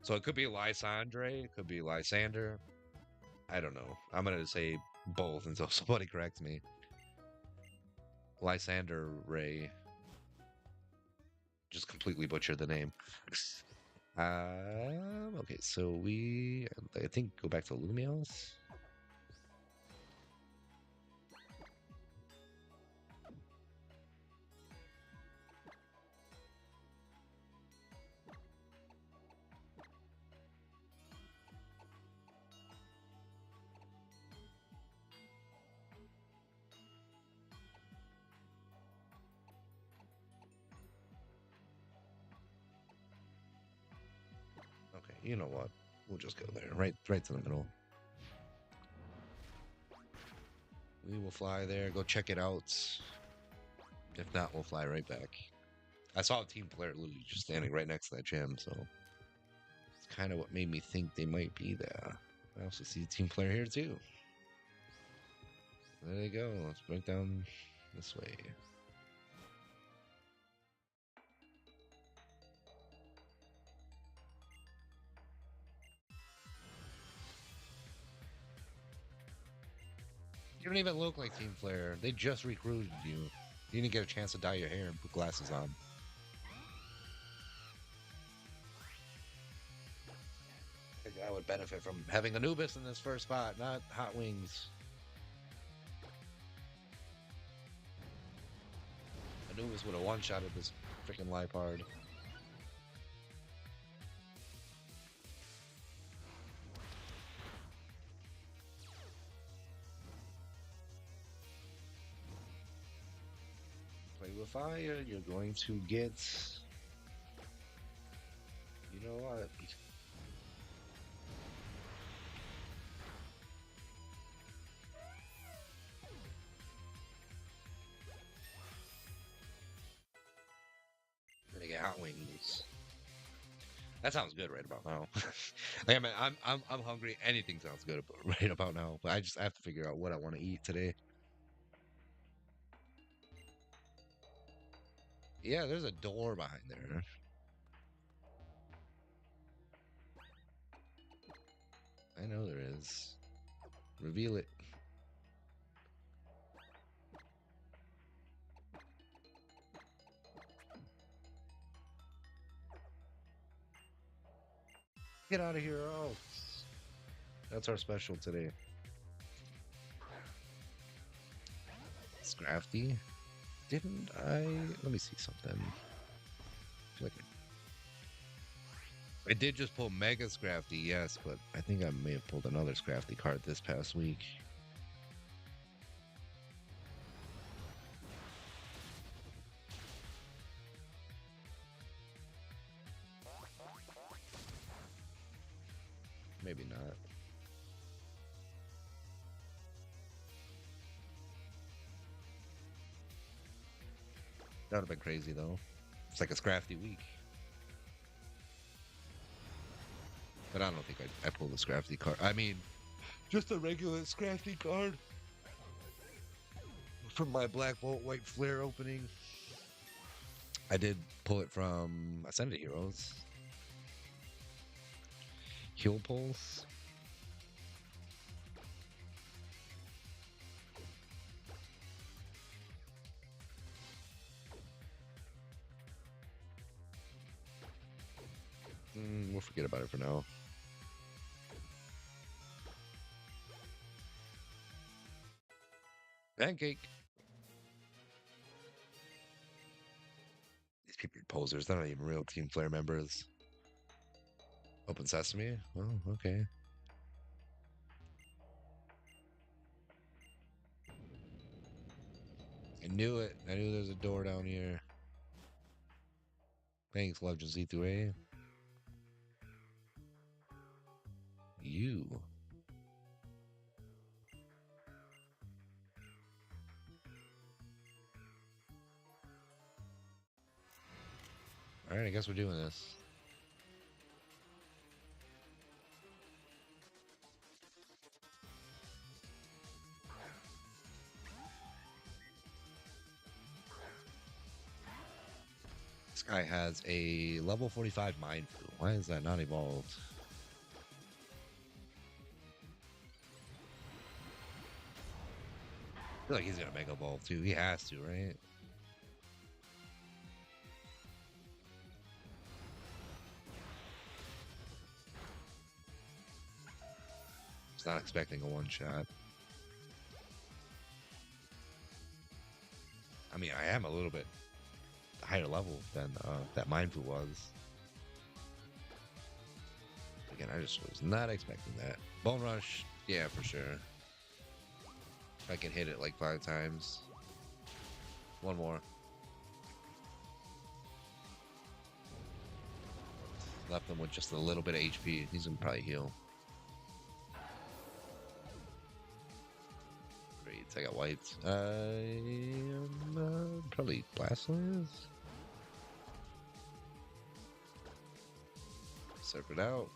So it could be Lysandre, it could be Lysander. I don't know. I'm gonna say both until somebody corrects me. Lysander Ray. Just completely butchered the name. Okay, so I think go back to Lumios. Okay, you know what? We'll just go there, right to the middle. We will fly there, go check it out. If not, we'll fly right back. I saw a team player literally just standing right next to that gym, so it's kind of what made me think they might be there. I also see a team player here too. There they go. Let's break down this way. You don't even look like Team Flare. They just recruited you. You didn't get a chance to dye your hair and put glasses on. I think I would benefit from having Anubis in this first spot, not Hot Wings. Anubis would have one-shotted this freaking Lipard. Play with fire, you're going to get... You know what? Gonna get Hot Wings. That sounds good right about now. Like, I mean, I'm hungry. Anything sounds good right about now. But I have to figure out what I want to eat today. Yeah, there's a door behind there. I know there is. Reveal it. Get out of here, else. That's our special today. Scrafty. Didn't I? Let me see something. I feel like I did just pull Mega Scrafty, yes, but I think I may have pulled another Scrafty card this past week. Maybe not. That would have been crazy though. It's like a Scrafty week. But I don't think I pulled a Scrafty card. I mean, just a regular Scrafty card from my Black Bolt White Flare opening. I did pull it from Ascended Heroes. Heal Pulse. We'll forget about it for now. Pancake. These people are posers. They're not even real Team Flare members. Open Sesame? Oh, okay. I knew it. I knew there was a door down here. Thanks, Legend Z through A. You. Alright, I guess we're doing this. This guy has a level 45 Mindful. Why is that not evolved? I feel like he's gonna Mega Evolve too. He has to, right? He's not expecting a one-shot. I mean, I am a little bit higher level than that Mindful was. Again, I just was not expecting that. Bone Rush, yeah, for sure. I can hit it like 5 times. One more. Left him with just a little bit of HP. He's gonna probably heal. Great, I got wiped. Probably Blastoise. Surf it out.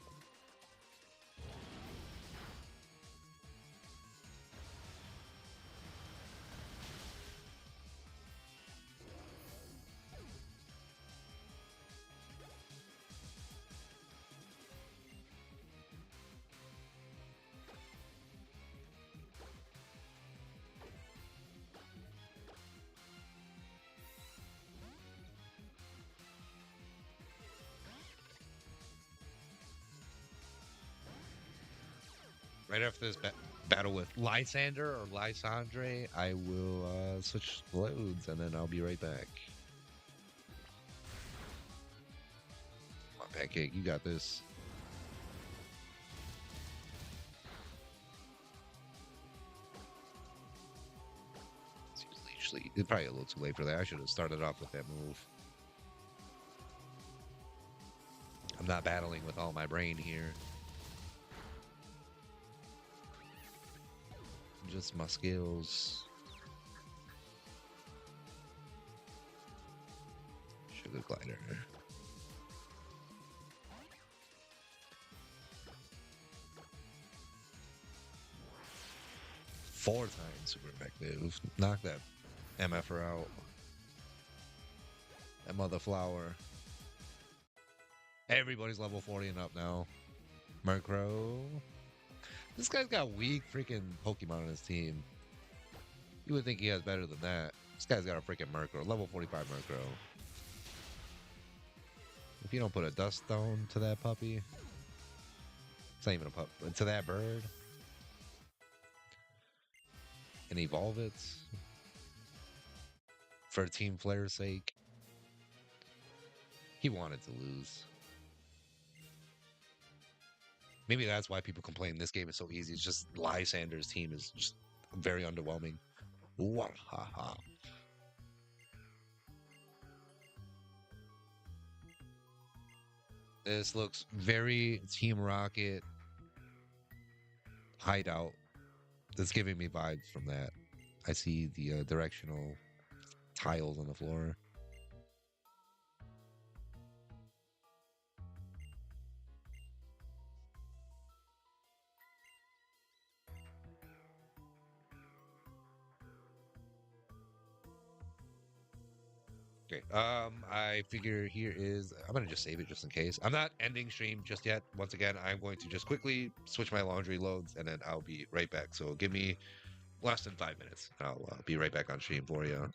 Right after this battle with Lysander or Lysandre, I will switch loads and then I'll be right back. Come on, Pancake, you got this. It's probably a little too late for that. I should have started off with that move. I'm not battling with all my brain here. Just my skills. Sugar glider. 4 times super effective. Knock that MFer out. That mother flower. Everybody's level 40 and up now. Murkrow. This guy's got weak freaking Pokemon on his team. You would think he has better than that. This guy's got a freaking Murkrow. Level 45 Murkrow. If you don't put a Dust Stone to that puppy. It's not even a pup. To that bird. And evolve it. For Team Flair's sake. He wanted to lose. Maybe that's why people complain this game is so easy. It's just Lysander's team is just very underwhelming. Wahaha. This looks very Team Rocket hideout. That's giving me vibes from that. I see the directional tiles on the floor. Okay. I figure here is I'm gonna just save it just in case. I'm not ending stream just yet. Once again, I'm going to just quickly switch my laundry loads and then I'll be right back. So give me less than 5 minutes. I'll be right back on stream for you.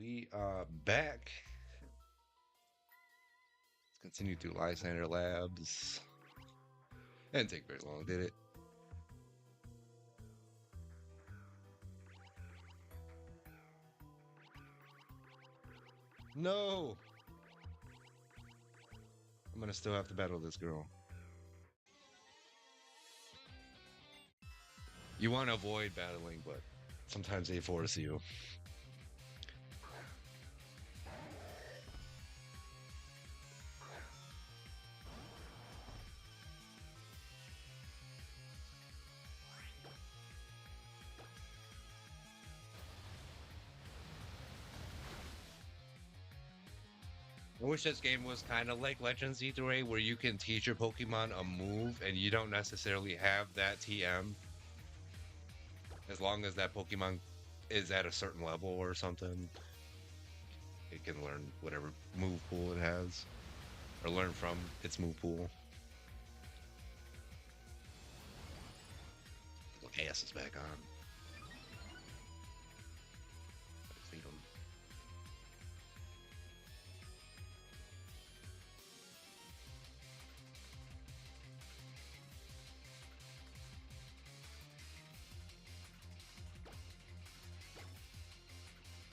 We are back. Let's continue through Lysander Labs. It didn't take very long, did it? No! I'm gonna still have to battle this girl. You want to avoid battling, but sometimes they force you. I wish this game was kind of like Legends E3A, where you can teach your Pokemon a move and you don't necessarily have that TM. As long as that Pokemon is at a certain level or something. It can learn whatever move pool it has, or learn from its move pool. AS is back on. I think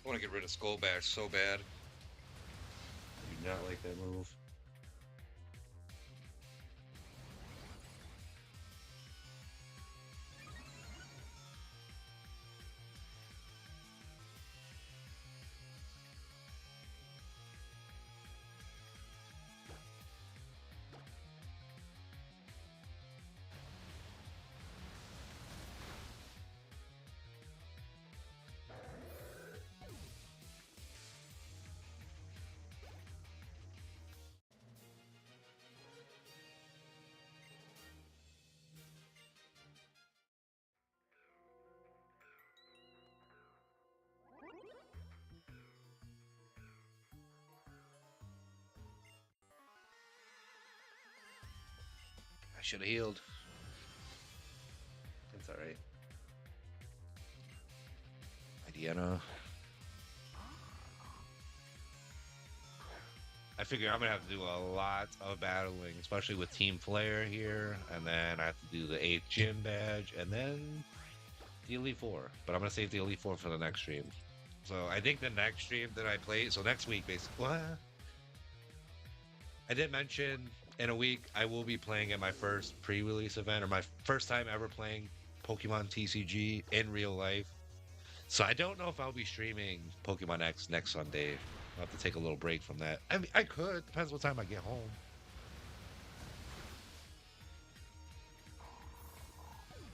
I want to get rid of Skull Bash so bad. I do not like that move. I should have healed. It's all right. Diana. I figure I'm gonna have to do a lot of battling, especially with Team Flare here, and then I have to do the 8th gym badge, and then the Elite Four. But I'm gonna save the Elite Four for the next stream. So I think the next stream that I play, so next week basically. What? I did mention in a week I will be playing at my first pre-release event, or my first time ever playing Pokemon TCG in real life. So I don't know if I'll be streaming Pokemon X next Sunday. I'll have to take a little break from that. I mean, I could. Depends what time I get home.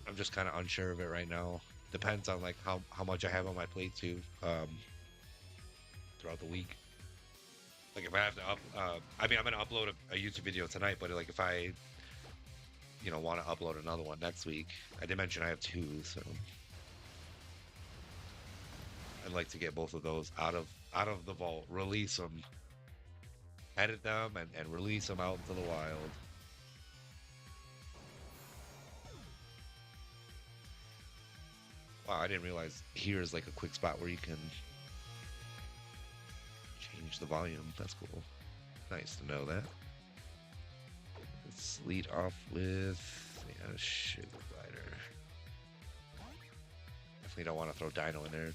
I'm just kind of unsure of it right now. Depends on like how much I have on my plate too. Throughout the week. Like if I have to I mean, I'm gonna upload a YouTube video tonight, but like if I, want to upload another one next week, I did mention I have two, so I'd like to get both of those out of the vault, release them, edit them, and release them out into the wild. Wow, I didn't realize here is like a quick spot where you can change the volume. That's cool. Nice to know that. Let's lead off with Sugar Glider. Definitely don't want to throw Dino in there.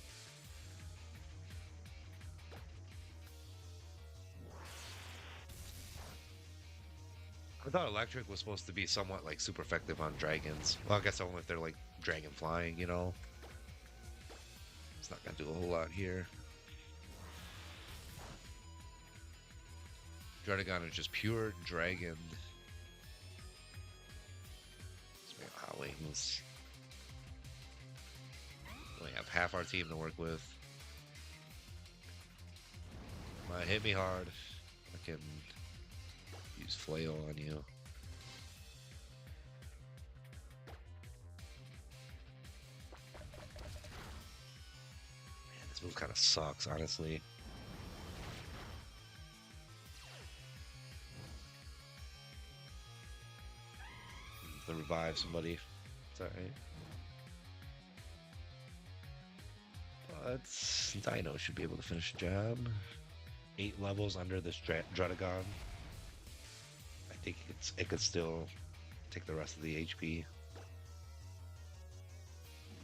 I thought Electric was supposed to be somewhat like super effective on dragons. Well, I guess only if they're like dragon flying, It's not gonna do a whole lot here. Druddigon is just pure dragon. Let's make Hot Wings. We have half our team to work with. Might hit me hard. I can use Flail on you. Man, this move kind of sucks, honestly. To revive somebody. It's alright. But Dino should be able to finish the job. 8 levels under this Druddigon. I think it could still take the rest of the HP.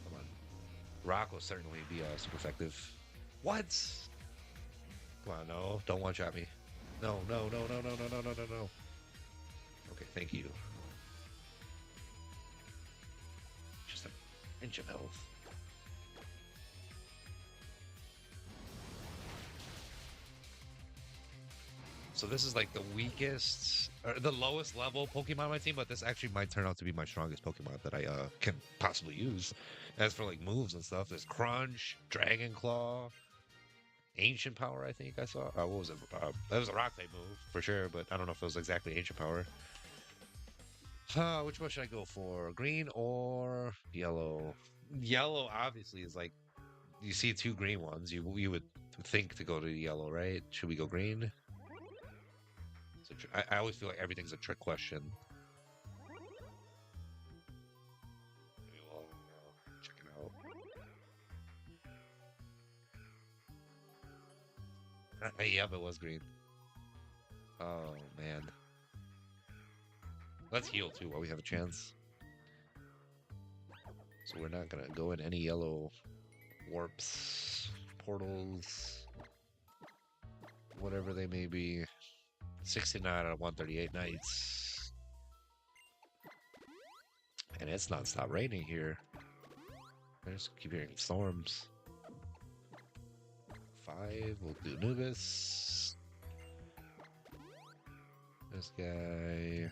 Come on. Rock will certainly be super effective. What? Come on, no. Don't one-shot me. No, no, no, no, no, no, no, no, no, no. Okay, thank you. Just an inch of health. So this is like the weakest, or the lowest level Pokemon on my team, but this actually might turn out to be my strongest Pokemon that I can possibly use. As for like moves and stuff, there's Crunch, Dragon Claw, Ancient Power. I think I saw. What was it? That was a Rock type move for sure, but I don't know if it was exactly Ancient Power. Which one should I go for? Green or yellow? Yellow obviously is like you see two green ones, you would think to go to yellow, right? Should we go green? So I always feel like everything's a trick question. Maybe we'll check it out. Yep, it was green. Oh man. Let's heal too while we have a chance. So we're not gonna go in any yellow warps, portals, whatever they may be. 69 out of 138 nights. And it's non-stop raining here. I just keep hearing storms. 5, we'll do Nubis. This guy.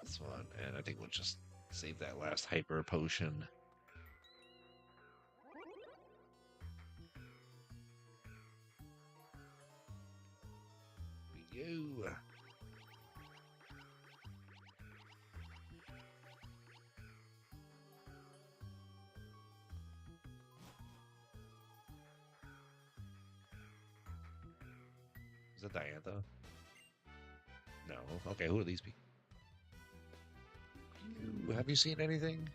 This one. And I think we'll just save that last hyper potion. We go. Is that Diantha? No. Okay, who are these people? Have you seen anything?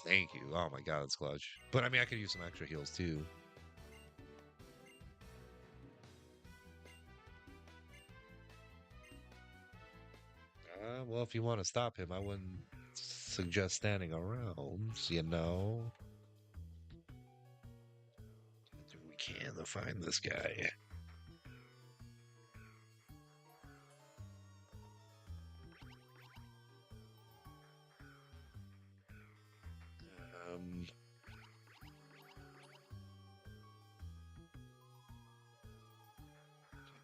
Thank you. Oh my god, that's clutch. But I mean, I could use some extra heals too. Well, if you want to stop him, I wouldn't suggest standing around, you know? Do we can to find this guy.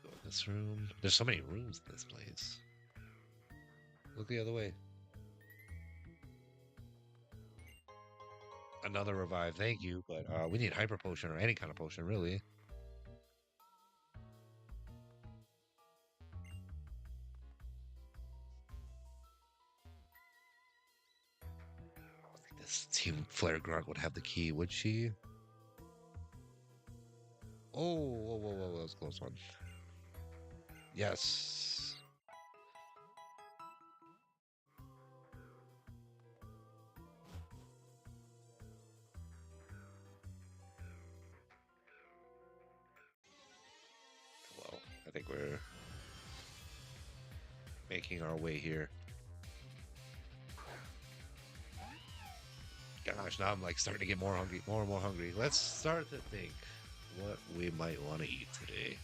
Go in this room. There's so many rooms in this place. Look the other way. Another revive, thank you, but we need hyper potion or any kind of potion, really. I don't think this Team Flare Grunt would have the key, would she? Oh, whoa, whoa, whoa, that was a close one. Yes. Well, I think we're making our way here. Gosh, now I'm like starting to get more hungry, more and more hungry. Let's start to think what we might want to eat today.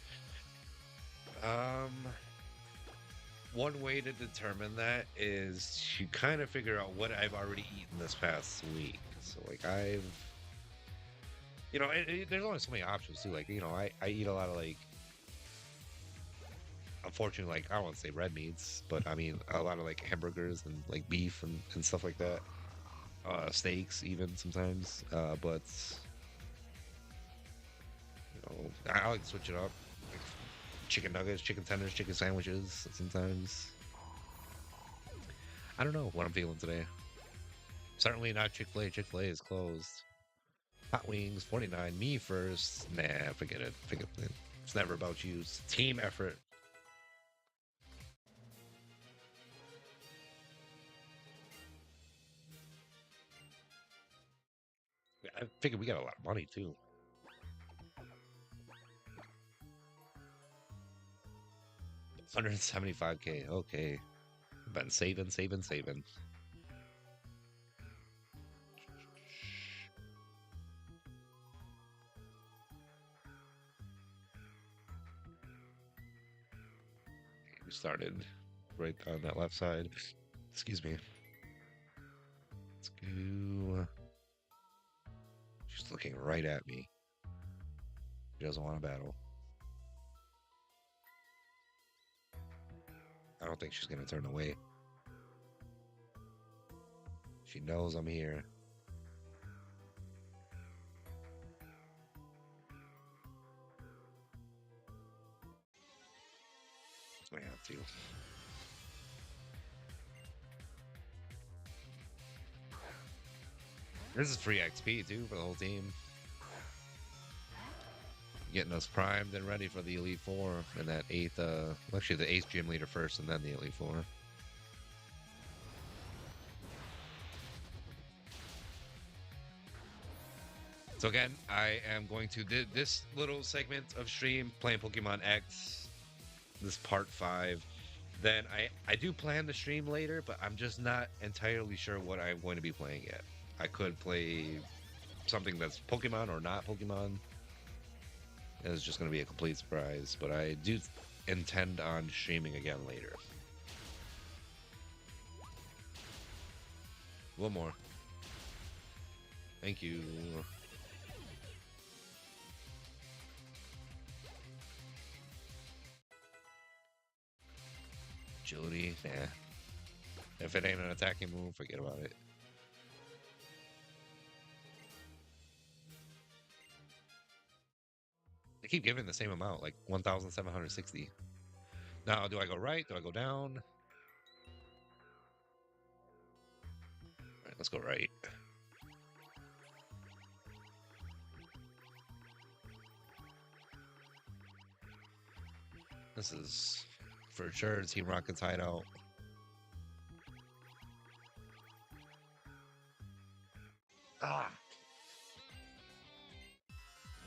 One way to determine that is to kind of figure out what I've already eaten this past week. So like there's only so many options too. Like, I eat a lot of like, unfortunately, like I don't want to say red meats, but I mean a lot of like hamburgers and like beef and stuff like that. Steaks even sometimes. But I like to switch it up. Like chicken nuggets, chicken tenders, chicken sandwiches sometimes. I don't know what I'm feeling today. Certainly not Chick-fil-A. Chick-fil-A is closed. Hot wings, 49. Me first. Nah, forget it. Forget it. It's never about you. It's team effort. I figured we got a lot of money too. 175K. Okay. Been saving, saving, saving. We started right on that left side. Excuse me. Let's go. She's looking right at me. She doesn't want to battle. I don't think she's going to turn away. She knows I'm here. Might have to. This is free XP too for the whole team. Getting us primed and ready for the Elite Four and that eighth, actually the eighth gym leader first and then the Elite Four. So again, I am going to this little segment of stream playing Pokemon X, this part 5. Then I do plan to stream later, but I'm just not entirely sure what I'm going to be playing yet. I could play something that's Pokemon or not Pokemon. It's just going to be a complete surprise, but I do intend on streaming again later. One more. Thank you. Agility, nah. If it ain't an attacking move, forget about it. They keep giving the same amount, like 1,760. Now, do I go right? Do I go down? All right, let's go right. This is for sure Team Rocket's hideout. Ah!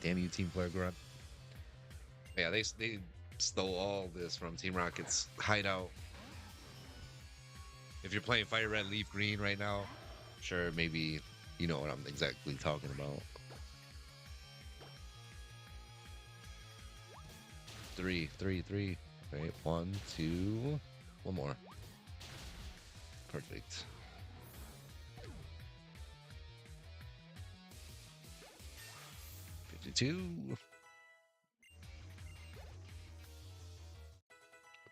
Damn you, Team Flare Grunt. Yeah, they stole all this from Team Rocket's hideout. If you're playing Fire Red, Leaf Green right now, sure, maybe you know what I'm exactly talking about. 3, 3, 3. Right, 1, 2, one more. Perfect. $52.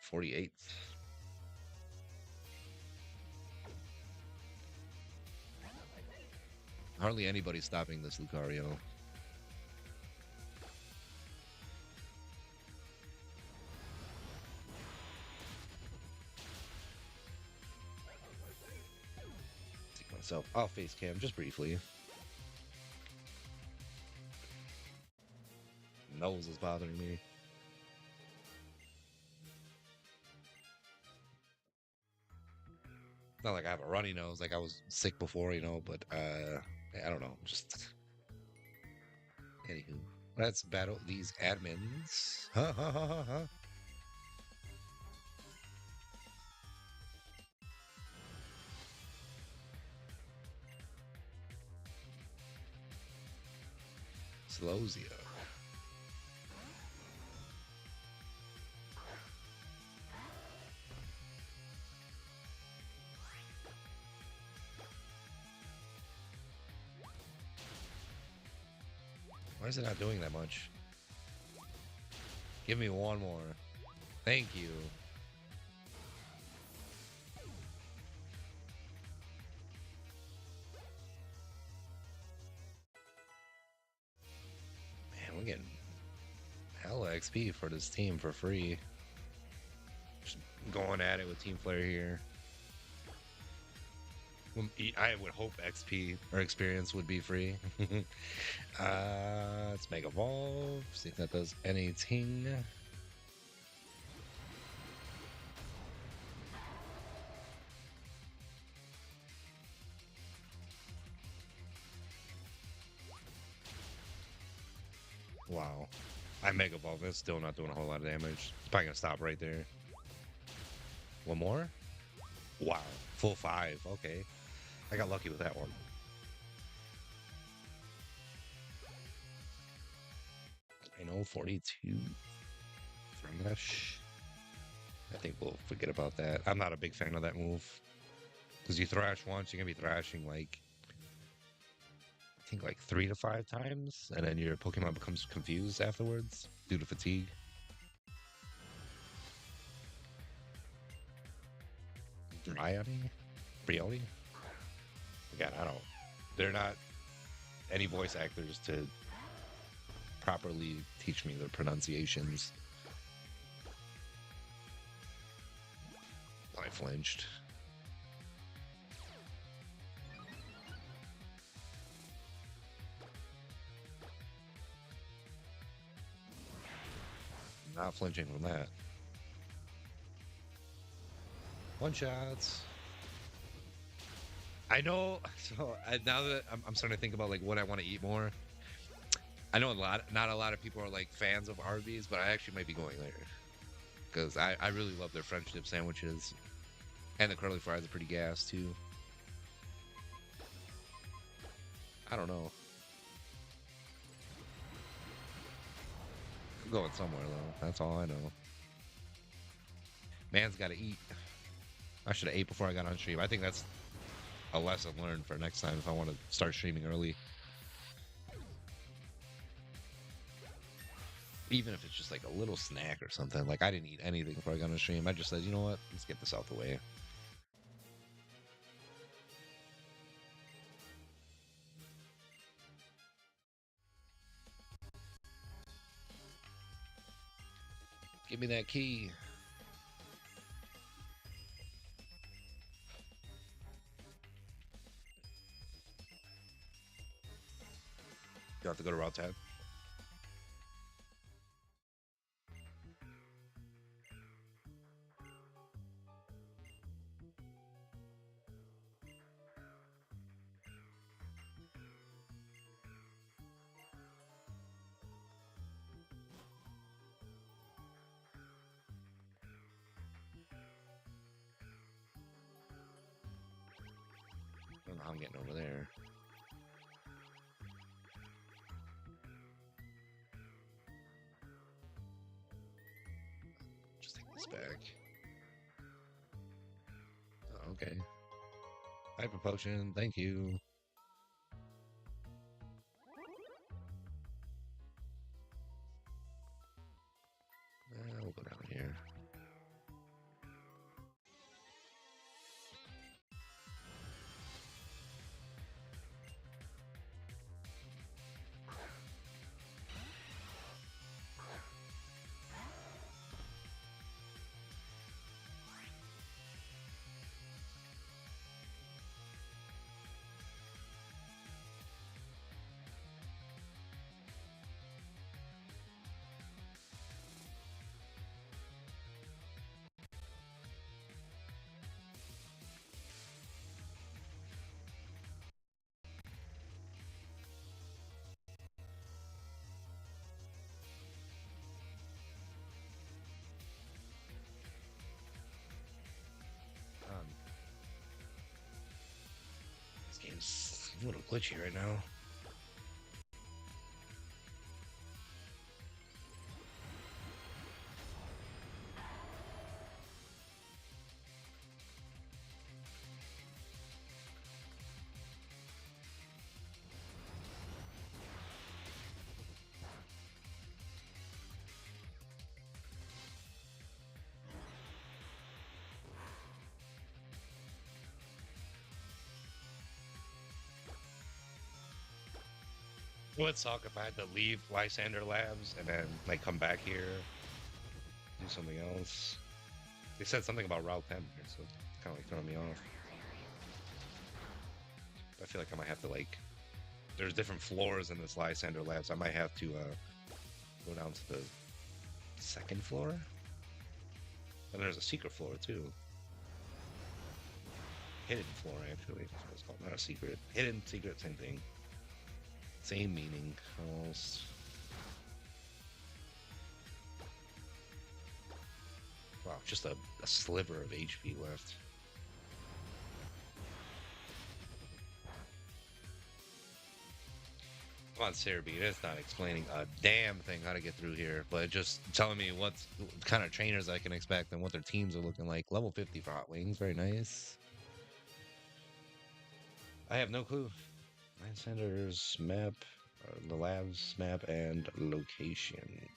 48. Hardly anybody stopping this Lucario. Take myself off face cam just briefly. Nose is bothering me. Not like I have a runny nose, like I was sick before, you know, but I don't know, just anywho. Let's battle these admins. Ha ha ha ha ha. Slowzio. Why is it not doing that much? Give me one more. Thank you. Man, we're getting hella XP for this team for free. Just going at it with Team Flare here. I would hope XP or experience would be free. Let's Mega Evolve. See if that does anything. Wow. I Mega Evolve. It's still not doing a whole lot of damage. It's probably gonna stop right there. One more? Wow. Full 5. Okay. I got lucky with that one. I know, 42. Thrash. I think we'll forget about that. I'm not a big fan of that move. Because you thrash once, you're going to be thrashing like, I think like 3 to 5 times. And then your Pokemon becomes confused afterwards due to fatigue. Bryony? Brioli? Again, I don't. They're not any voice actors to properly teach me the pronunciations. flinched. Not flinching from that. One shots. I know. So now that I'm starting to think about like what I want to eat more, I know not a lot of people are like fans of Arby's, but I actually might be going there because I really love their French dip sandwiches, and the curly fries are pretty gas too. I don't know. I'm going somewhere though. That's all I know. Man's got to eat. I should have ate before I got on stream. I think that's a lesson learned for next time if I want to start streaming early. Even if it's just like a little snack or something. Like I didn't eat anything before I got on stream. I just said, you know what? Let's get this out the way. Give me that key. You have to go to Route 10. I don't know how I'm getting over there. Just take this back. Oh, okay. Hyper potion, thank you. We'll go down here. This game's a little glitchy right now. It would suck if I had to leave Lysander Labs and then like come back here, do something else. They said something about Route 10 here, so it's kind of like throwing me off. I feel like I might have to like. There's different floors in this Lysander Labs. I might have to go down to the second floor. And there's a secret floor too. Hidden floor, actually. That's what it's called. Not a secret. Hidden, secret, same thing. Same meaning, almost. Wow, just a sliver of HP left. Come on, Cerebeat. It's not explaining a damn thing how to get through here, but just telling me what kind of trainers I can expect and what their teams are looking like. Level 50 for Hot Wings. Very nice. I have no clue. Lysander's map, the lab's map, and location.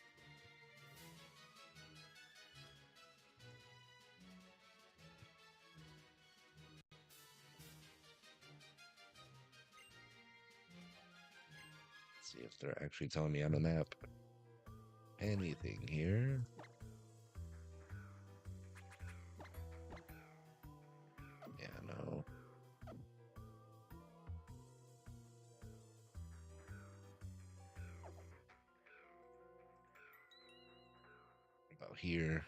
Let's see if they're actually telling me on the map anything here. out here.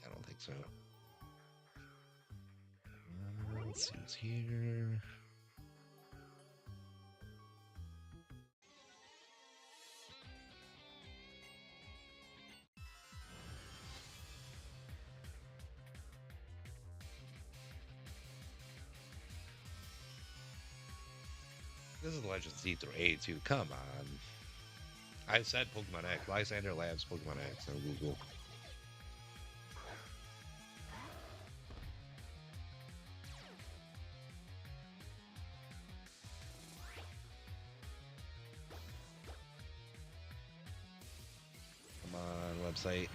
I don't think so. Let's see what's here. This is Legend Z through A too. Come on. I said Pokemon X. Lysander Labs Pokemon X on Google. Come on, website.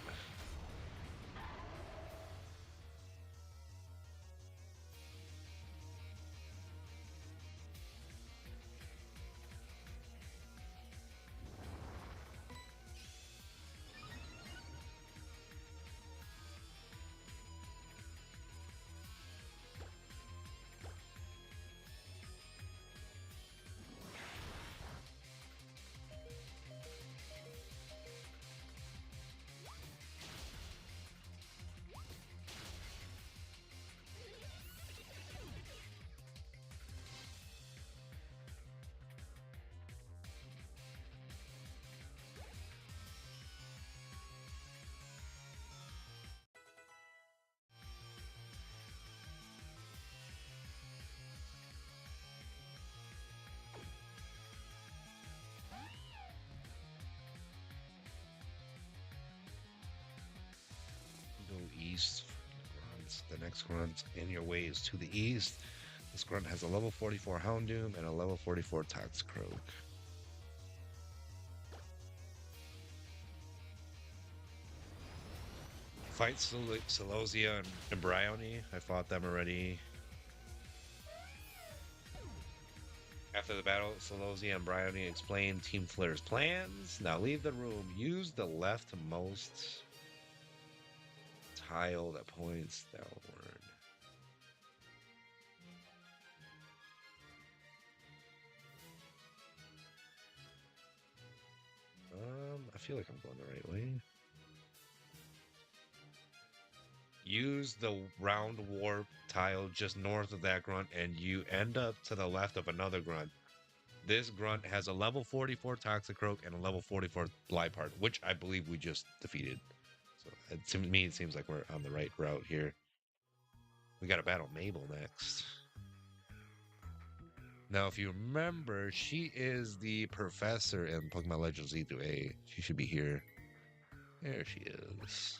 Go east. Grunts. The next grunt in your way is to the east. This grunt has a level 44 Houndoom and a level 44 Toxicroak. Fight Celosia and Bryony. I fought them already. After the battle, Celosia and Bryony explain Team Flare's plans. Now leave the room. Use the leftmost tile that points downward. I feel like I'm going the right way. Use the round warp tile just north of that grunt, and you end up to the left of another grunt. This grunt has a level 44 Toxicroak and a level 44 Liepard, which I believe we just defeated. So to me, it seems like we're on the right route here. We got to battle Mabel next. Now, if you remember, she is the professor in Pokemon Legends Z through A. She should be here. There she is.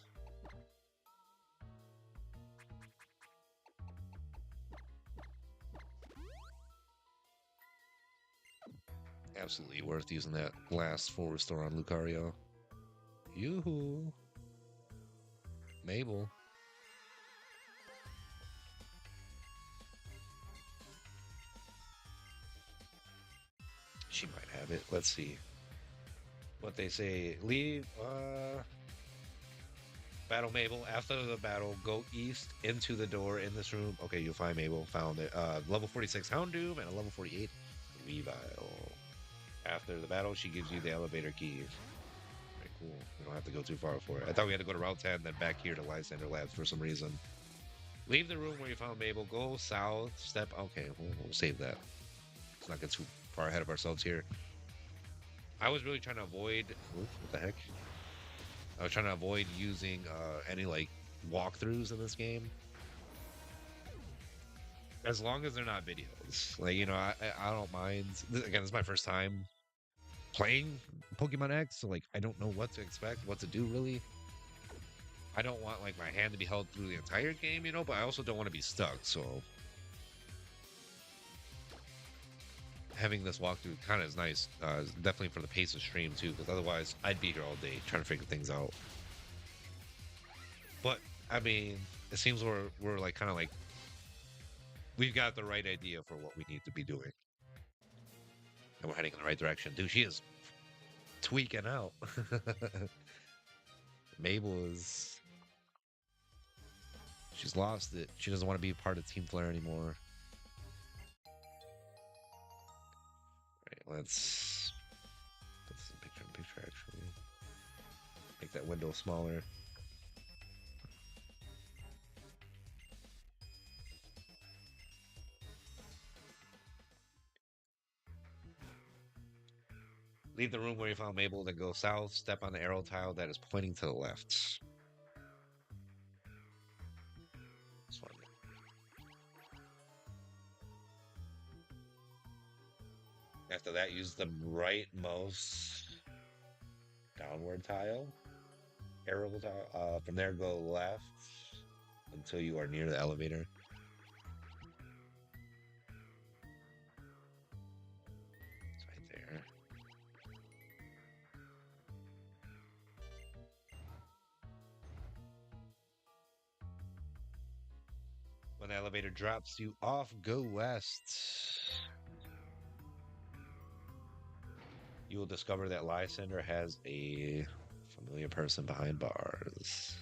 Absolutely worth using that last full restore on Lucario. Yoo-hoo. Mabel. She might have it. Let's see. What they say. Leave, battle Mabel. After the battle, go east into the door in this room. Okay, you'll find Mabel. Found it. Level 46 Houndoom and a level 48 Weavile. After the battle, she gives you the elevator key. Very cool. We don't have to go too far for it. I thought we had to go to Route 10, then back here to Lysander Labs for some reason. Leave the room where you found Mabel. Go south. Step. Okay, we'll save that. Let's not get too far ahead of ourselves here. I was really trying to avoid. What the heck? I was trying to avoid using any like walkthroughs in this game, as long as they're not videos. Like, you know, I don't mind. Again, this is my first time playing Pokemon X, so like I don't know what to expect, what to do really. I don't want like my hand to be held through the entire game, you know, but I also don't want to be stuck. So having this walkthrough kind of is nice, definitely for the pace of stream too, because otherwise I'd be here all day trying to figure things out. But I mean, it seems we're like kind of like we've got the right idea for what we need to be doing, and we're heading in the right direction. Dude, she is tweaking out. Mabel is. She's lost it. She doesn't want to be part of Team Flare anymore. Right, let's that window smaller. Leave the room where you found Mabel, then go south. Step on the arrow tile that is pointing to the left. This one. After that, use the rightmost downward tile, arrow tile. From there, go left until you are near the elevator. It's right there. When the elevator drops you off, go west. You will discover that Lysander has a familiar person behind bars.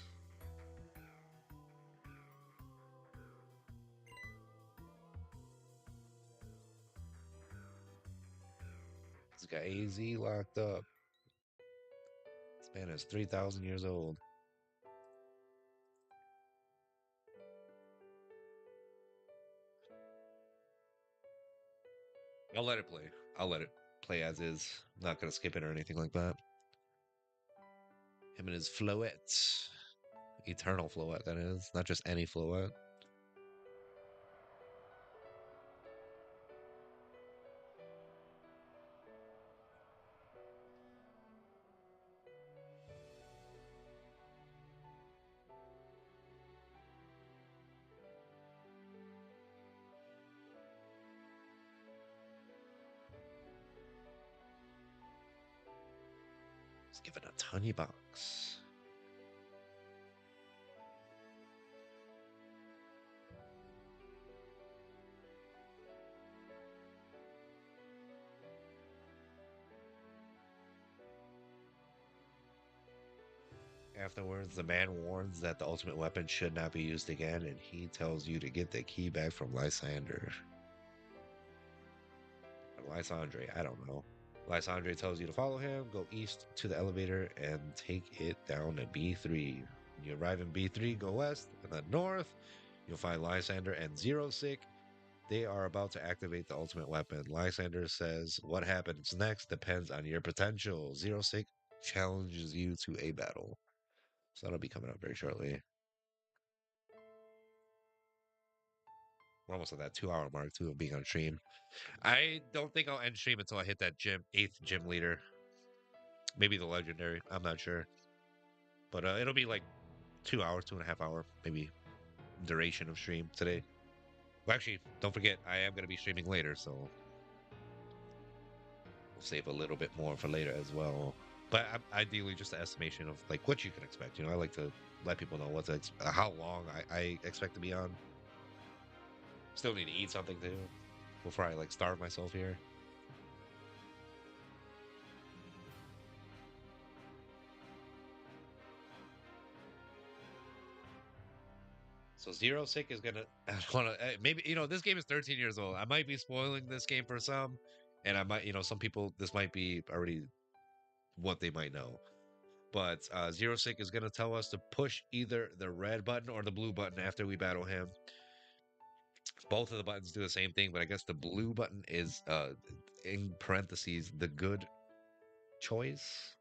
He's got AZ locked up. This man is 3,000 years old. I'll let it play. I'll let it play as is. Not gonna skip it or anything like that. Him and his Floette. Eternal Floette, that is. Not just any Floette. Let's give it a tiny box. Afterwards, the man warns that the ultimate weapon should not be used again, and he tells you to get the key back from Lysander. Or Lysandre, I don't know. Lysandre tells you to follow him, go east to the elevator, and take it down to B3. When you arrive in B3, go west, and then north. You'll find Lysander and Zero Sick. They are about to activate the ultimate weapon. Lysander says what happens next depends on your potential. Zero Sick challenges you to a battle. So that'll be coming up very shortly. We're almost at that 2 hour mark too of being on stream. I don't think I'll end stream until I hit that eighth gym leader. Maybe the legendary. I'm not sure. But it'll be like 2 hours, 2.5 hour, maybe duration of stream today. Well, actually, don't forget, I am going to be streaming later, so we'll save a little bit more for later as well. But ideally, just an estimation of like what you can expect. I like to let people know how long I expect to be on. Still need to eat something too before I like starve myself here. So Zero Sick is gonna maybe this game is 13 years old. I might be spoiling this game for some, and I might some people this might be already what they might know. But Zero Sick is gonna tell us to push either the red button or the blue button after we battle him. Both of the buttons do the same thing, but I guess the blue button is in parentheses the good choice,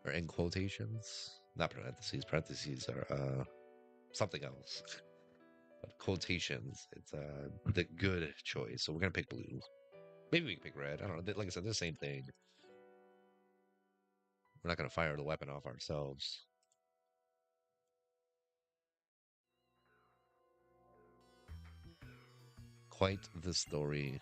or in quotations, not parentheses. Parentheses are something else. But quotations, it's the good choice. So we're gonna pick blue. Maybe we can pick red. I don't know. Like I said, they're the same thing. We're not gonna fire the weapon off ourselves. Quite the story.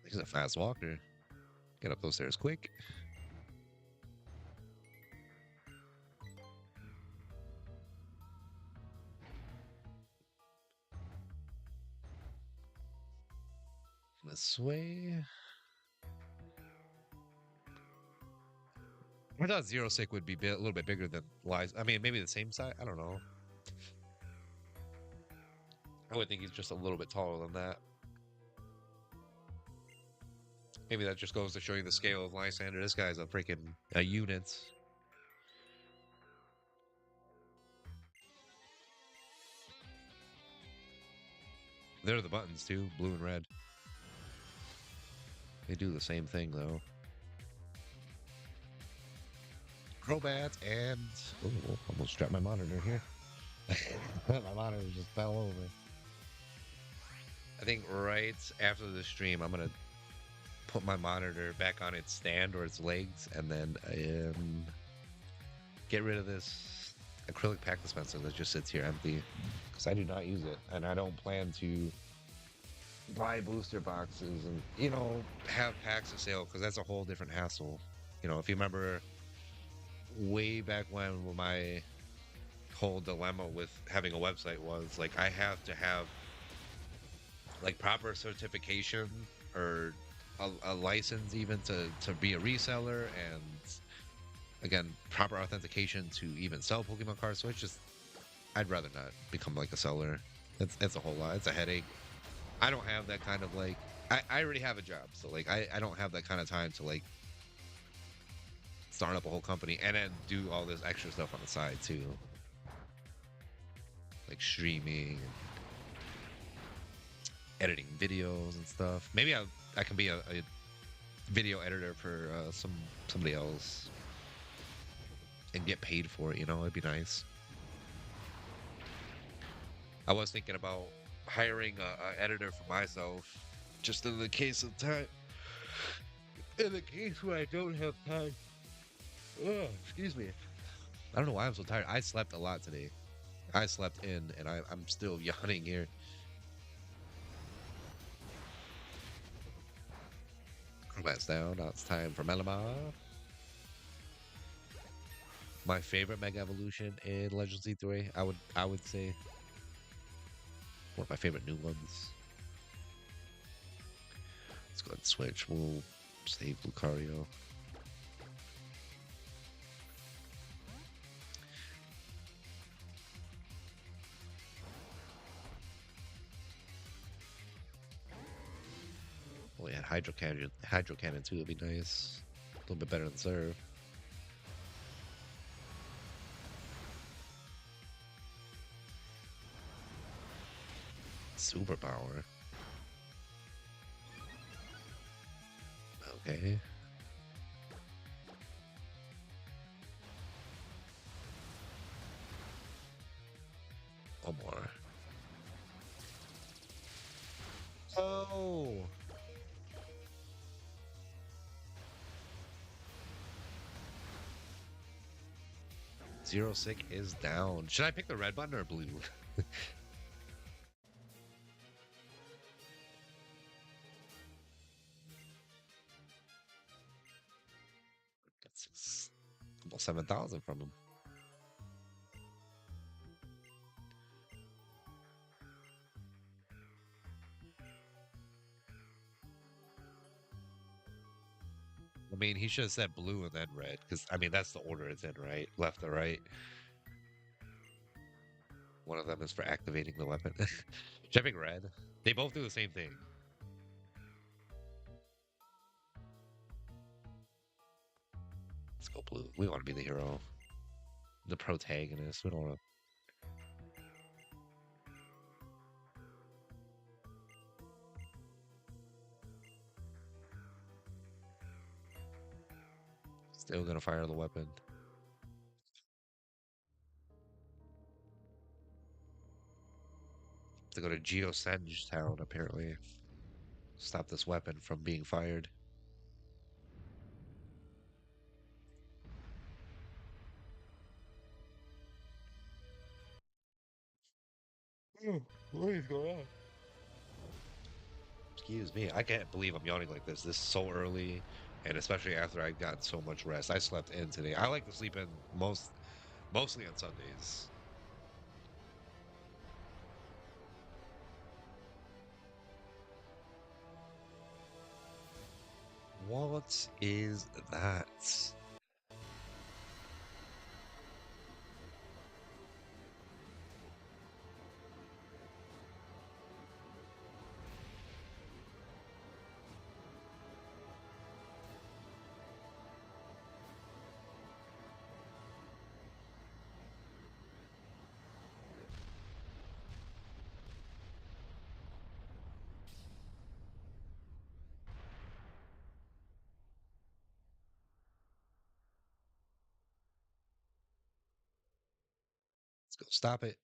He's a fast walker. Get up those stairs quick. This way. I thought Zero Sick would be a little bit bigger than Lies. I mean, maybe the same size. I don't know. I would think he's just a little bit taller than that. Maybe that just goes to show you the scale of Lysander. This guy's a freaking a unit. They're the buttons too, blue and red. They do the same thing though. Crobats and almost dropped my monitor here. My monitor just fell over. I think right after the stream, I'm gonna put my monitor back on its stand or its legs, and then get rid of this acrylic pack dispenser that just sits here empty because I do not use it, and I don't plan to buy booster boxes and have packs of sale because that's a whole different hassle. If you remember way back when my whole dilemma with having a website was like I have to have like proper certification or a license even to be a reseller, and again proper authentication to even sell Pokemon cards. So I'd rather not become like a seller. It's a whole lot. It's a headache. I don't have that kind of like I already have a job, so like I don't have that kind of time to like start up a whole company and then do all this extra stuff on the side too, like streaming and editing videos and stuff. Maybe I can be a video editor for somebody else and get paid for it. It'd be nice. I was thinking about hiring a editor for myself, just in the case of time. In the case where I don't have time. Oh, excuse me. I don't know why I'm so tired. I slept a lot today. I slept in, and I'm still yawning here. That's down. Now it's time for Melamar. My favorite Mega Evolution in Legends E3, I would say. One of my favorite new ones. Let's go ahead and switch. We'll save Lucario. Oh yeah, Hydro Cannon too would be nice. A little bit better than Serve. Superpower. Okay. One more. Oh. Zero Sick is down. Should I pick the red button or blue? That's almost 7,000 from him. I mean, he should have said blue and then red, because I mean that's the order it's in, right? Left to right. One of them is for activating the weapon. Should I pick red? They both do the same thing. Let's go blue. We want to be the hero, the protagonist. We don't want to. Still gonna fire the weapon. To go to Geosenge Town, apparently. Stop this weapon from being fired. What is going on? Excuse me. I can't believe I'm yawning like this. This is so early, and especially after I got so much rest. I slept in today. I like to sleep in mostly on Sundays. What is that? Let's go stop it.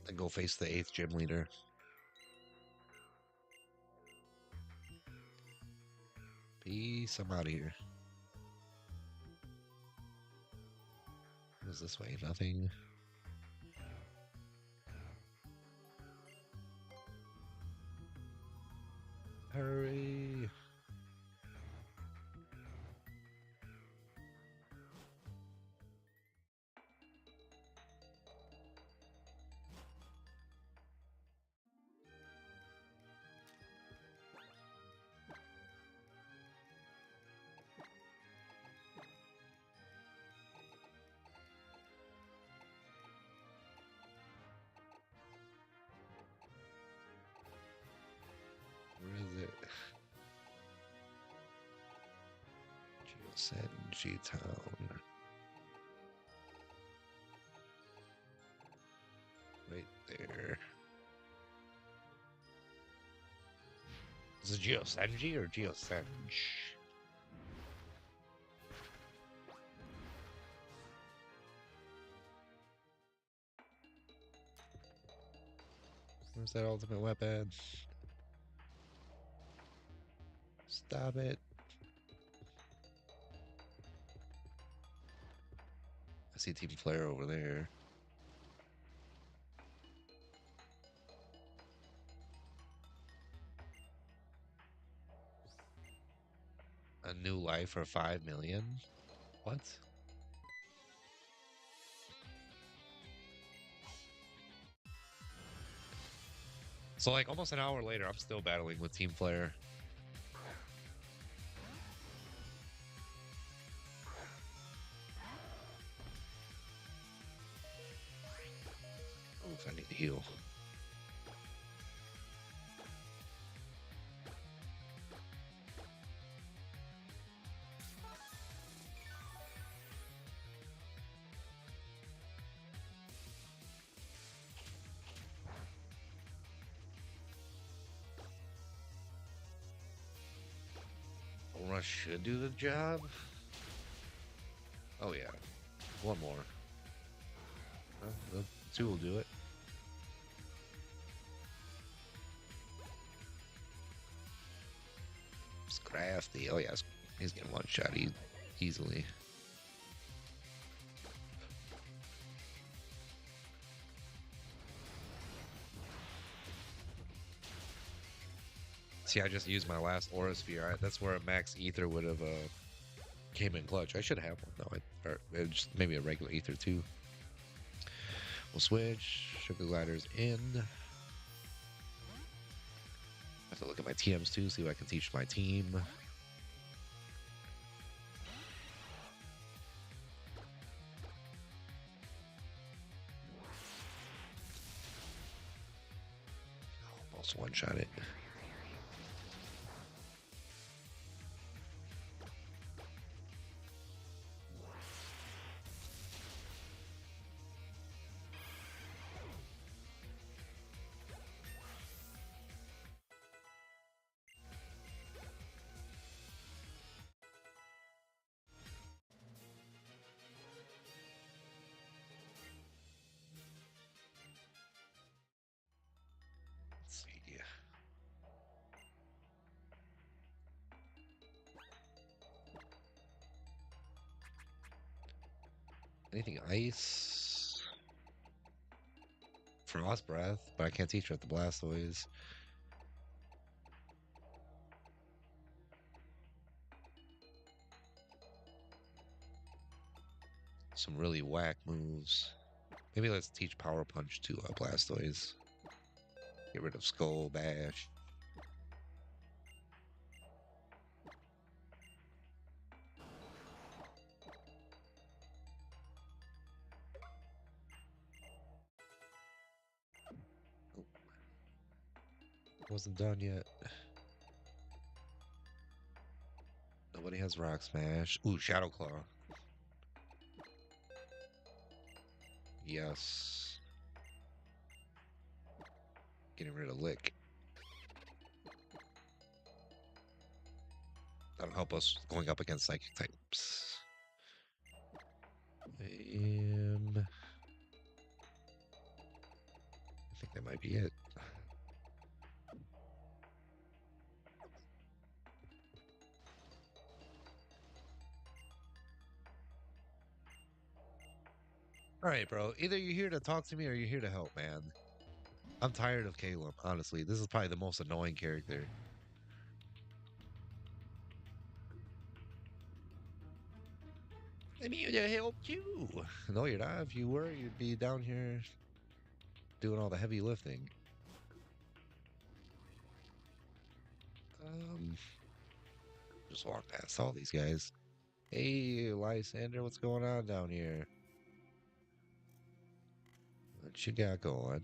Then go face the 8th gym leader. Peace. I'm out of here. What is this way? Nothing. Hurry. Where is it? Geosenji Town. Right there. Is it Geosenji or Geosenj? Where's that ultimate weapon? Stop it. I see Team Flare over there. A new life for 5 million? What? So like almost an hour later, I'm still battling with Team Flare. Oh, if I need to heal. Rush should do the job. Oh yeah, one more. The 2 will do it. It's crafty. Oh yeah, he's getting one shot easily. See, I just used my last Aura Sphere. That's where a Max Ether would have came in clutch. I should have one though. Or just maybe a regular Ether too. We'll switch. Sugar Gliders in. I have to look at my TMs too, see what I can teach my team. Almost one-shot it. Let's see. Anything ice? Frost Breath, but I can't teach her at the Blastoise. Some really whack moves. Maybe let's teach Power Punch to Blastoise. Get rid of Skull Bash. Oh. Wasn't done yet. Nobody has Rock Smash. Ooh, Shadow Claw. Yes. Getting rid of Lick. That'll help us going up against psychic types. I think that might be it. All right, bro. Either you're here to talk to me or you're here to help, man. I'm tired of Caleb, honestly. This is probably the most annoying character. I'm here to help you. No, you're not. If you were, you'd be down here doing all the heavy lifting. Um, just walk past all these guys. Hey, Lysander, what's going on down here? What you got going?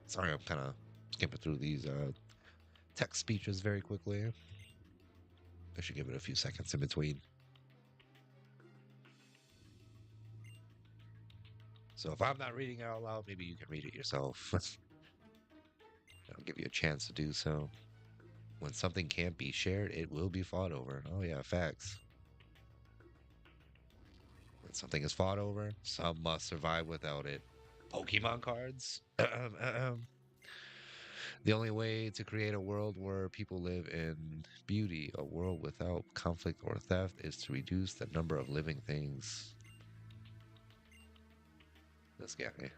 Sorry, I'm kind of skipping through these text speeches very quickly. I should give it a few seconds in between. So if I'm not reading it out loud, maybe you can read it yourself. I'll give you a chance to do so. When something can't be shared, it will be fought over. Oh yeah, facts. When something is fought over, some must survive without it. Pokemon cards? The only way to create a world where people live in beauty, a world without conflict or theft, is to reduce the number of living things. This guy.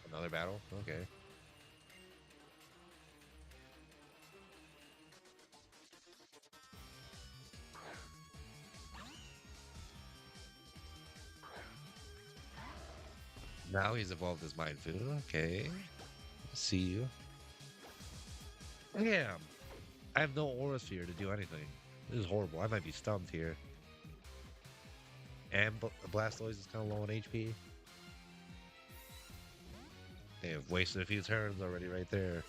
Another battle? Okay. Now he's evolved his mind food. Okay. See you. Damn. I have no aura sphere to do anything. This is horrible. I might be stumped here. And Blastoise is kind of low on HP. They have wasted a few turns already right there.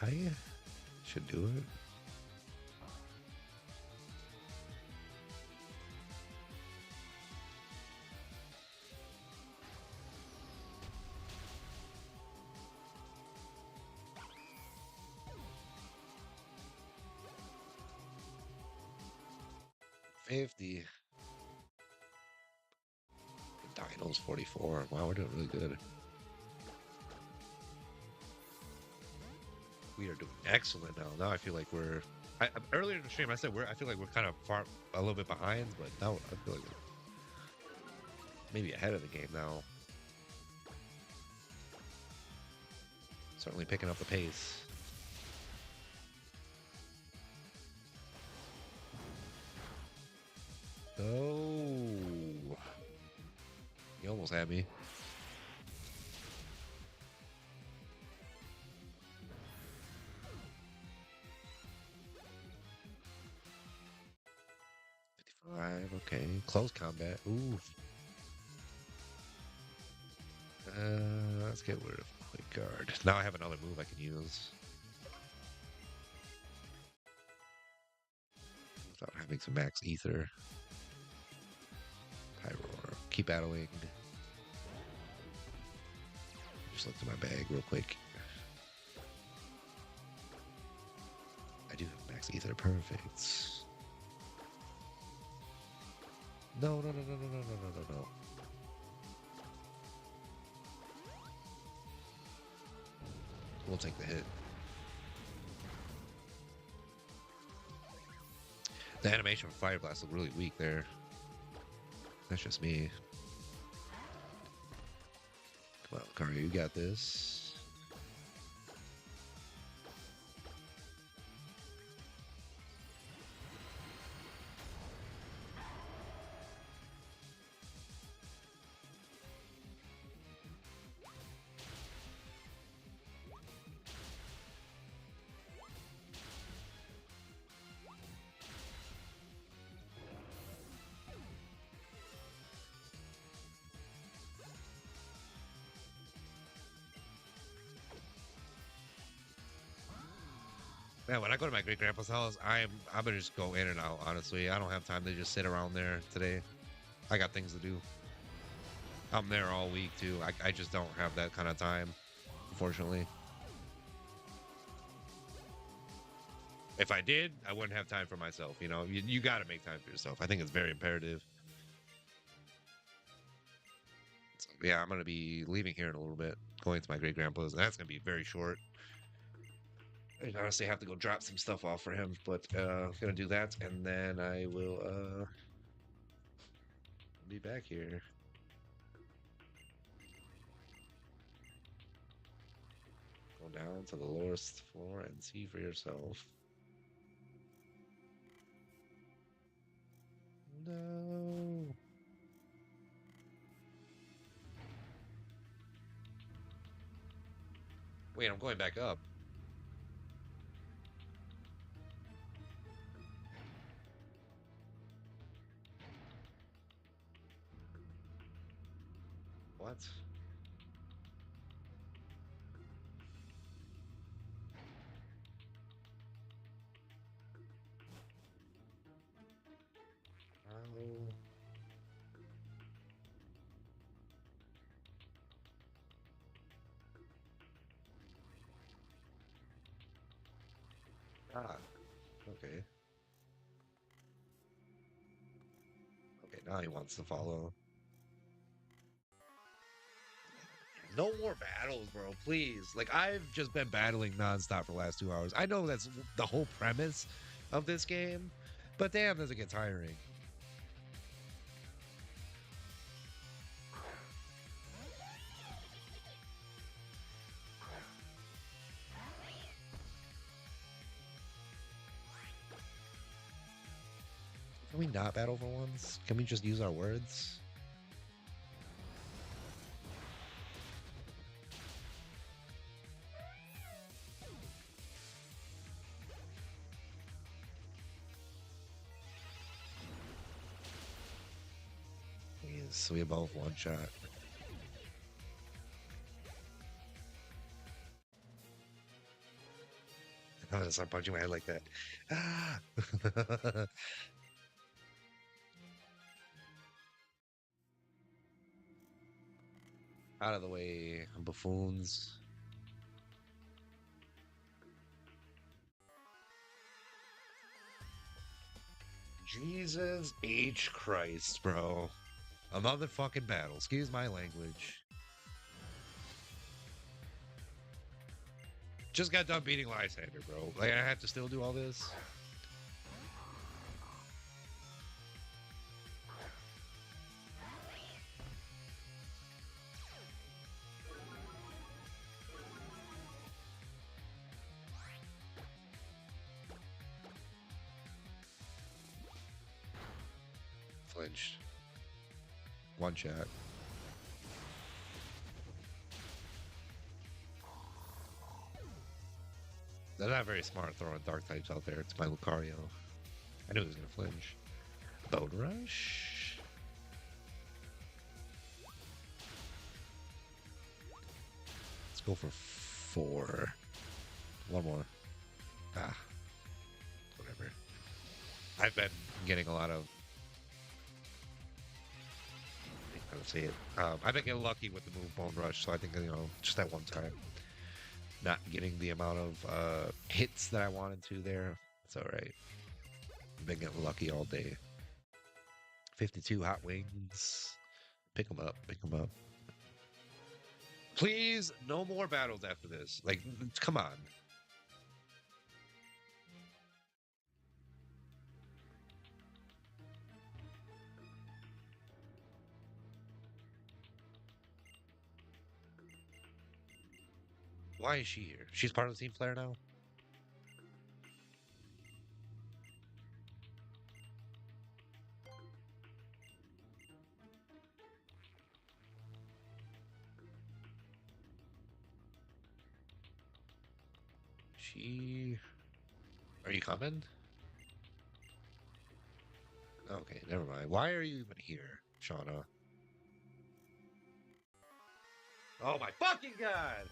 Why? Should do it. $50. Dino's 44. Wow, we're doing really good. We are doing excellent now. Now I feel like we're. Earlier in the stream, I said I feel like we're kind of far, a little bit behind, but now I feel like we're maybe ahead of the game now. Certainly picking up the pace. Oh, you almost had me. Okay, close combat. Ooh. Let's get rid of Quick Guard. Now I have another move I can use. Without having some max ether. Pyroar. Keep battling. Just look to my bag real quick. I do have max ether. Perfect. No, no, no, no, no, no, no, no, no, no. We'll take the hit. The animation for Fire Blast looked really weak there. That's just me. Come on, Lucario, you got this. Man, when I go to my great grandpa's house, I'm gonna just go in and out. Honestly, I don't have time to just sit around there today. I got things to do. I'm there all week too. I just don't have that kind of time, unfortunately. If I did, I wouldn't have time for myself. You know, you got to make time for yourself. I think it's very imperative. So, yeah, I'm gonna be leaving here in a little bit, going to my great grandpa's, and that's gonna be very short. I honestly have to go drop some stuff off for him, but gonna do that, and then I will be back here. Go down to the lowest floor and see for yourself. No. Wait, I'm going back up. What? Oh. Ah. Okay. Okay, now he wants to follow. No more battles, bro. Please. Like I've just been battling nonstop for the last 2 hours. I know that's the whole premise of this game, but damn, does it get tiring? Can we not battle for once? Can we just use our words? Please, we both one shot. I'm gonna start punching my head like that. Ah! Out of the way, buffoons. Jesus H. Christ, bro. Another fucking battle. Excuse my language. Just got done beating Lysander, bro. Like, I have to still do all this? Flinched. One shot. They're not very smart throwing dark types out there. It's my Lucario. I knew he was going to flinch. Bone Rush. Let's go for 4. One more. Ah. Whatever. I've been getting a lot of... How to say it? I've been getting lucky with the move Bone Rush, so I think, you know, just that one time. Not getting the amount of hits that I wanted to there. It's all right. I've been getting lucky all day. 52 hot wings. Pick them up. Pick them up. Please, no more battles after this. Like, come on. Why is she here? She's part of the Team Flare now? She... Are you coming? Okay, never mind. Why are you even here, Shauna? Oh my fucking god!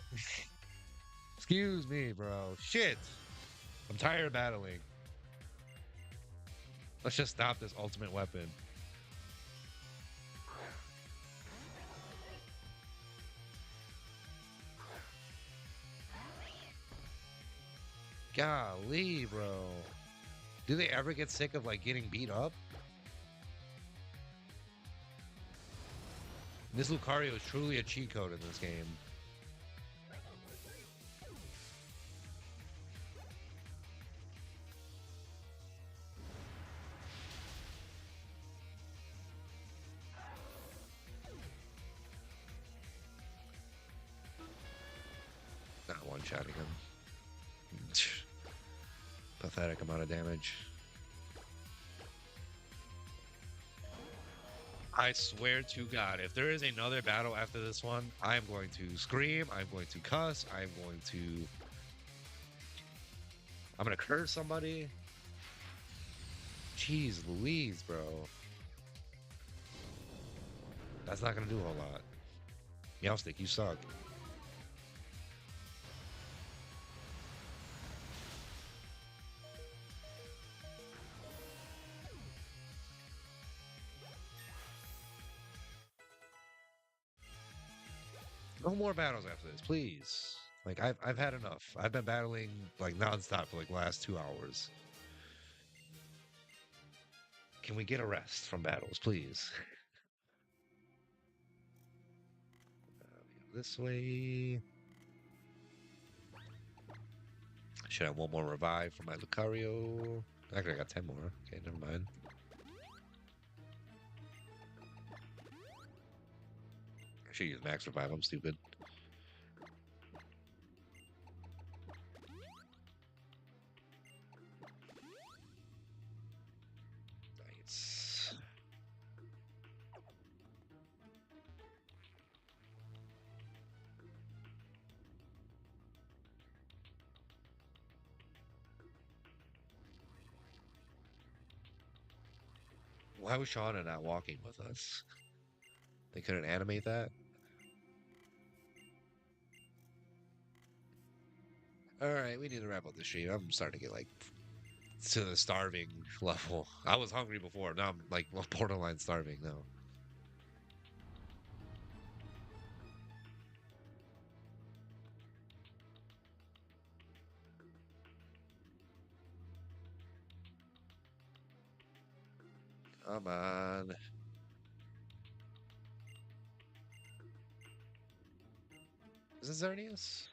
Excuse me, bro. Shit! I'm tired of battling. Let's just stop this ultimate weapon. Golly, bro. Do they ever get sick of like getting beat up? This Lucario is truly a cheat code in this game. Not one-shotting him. Pathetic amount of damage. I swear to God, if there is another battle after this one, I'm going to scream, I'm going to cuss, I'm gonna curse somebody. Jeez Louise, bro. That's not gonna do a whole lot. Meowstick, you suck. No more battles after this, please. Like I've had enough. I've been battling like nonstop for like the last 2 hours. Can we get a rest from battles, please? This way. Should have one more revive for my Lucario. Actually, I got 10 more. Okay, never mind. I should use max revive. I'm stupid. Nice. Why was Shauna not walking with us? They couldn't animate that? Alright, we need to wrap up the stream. I'm starting to get like to the starving level. I was hungry before. Now I'm like borderline starving now. Come on. Is this Xerneas?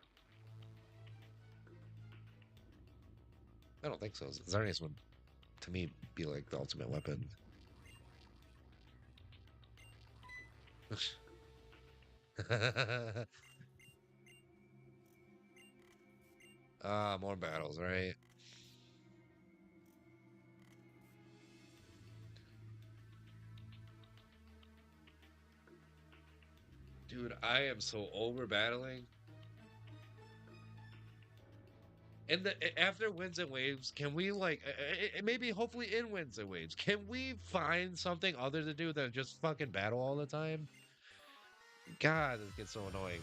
I don't think so. Xerneas would, to me, be like the ultimate weapon. More battles, right? Dude, I am so over battling. And after Winds and Waves, can we like maybe hopefully in Winds and Waves, can we find something other to do than just fucking battle all the time? God, this gets so annoying.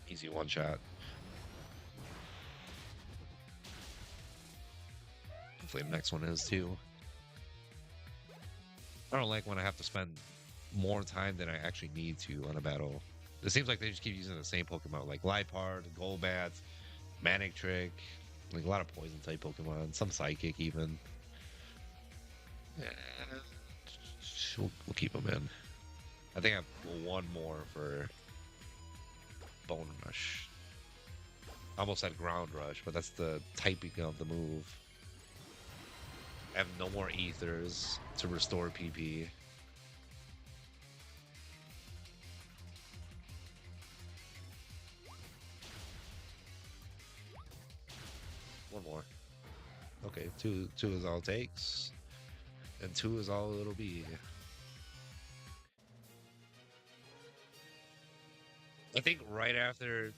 Easy one shot. Hopefully the next one is too. I don't like when I have to spend more time than I actually need to on a battle. It seems like they just keep using the same Pokemon, like Liepard, Golbat, Manic Trick, like a lot of poison type Pokemon, some Psychic even. Yeah, we'll keep them in. I think I have one more for Bone Rush. I almost said Ground Rush, but that's the typing of the move. I have no more Ethers to restore PP. One more. Okay, two is all it takes. And 2 is all it'll be. I think right after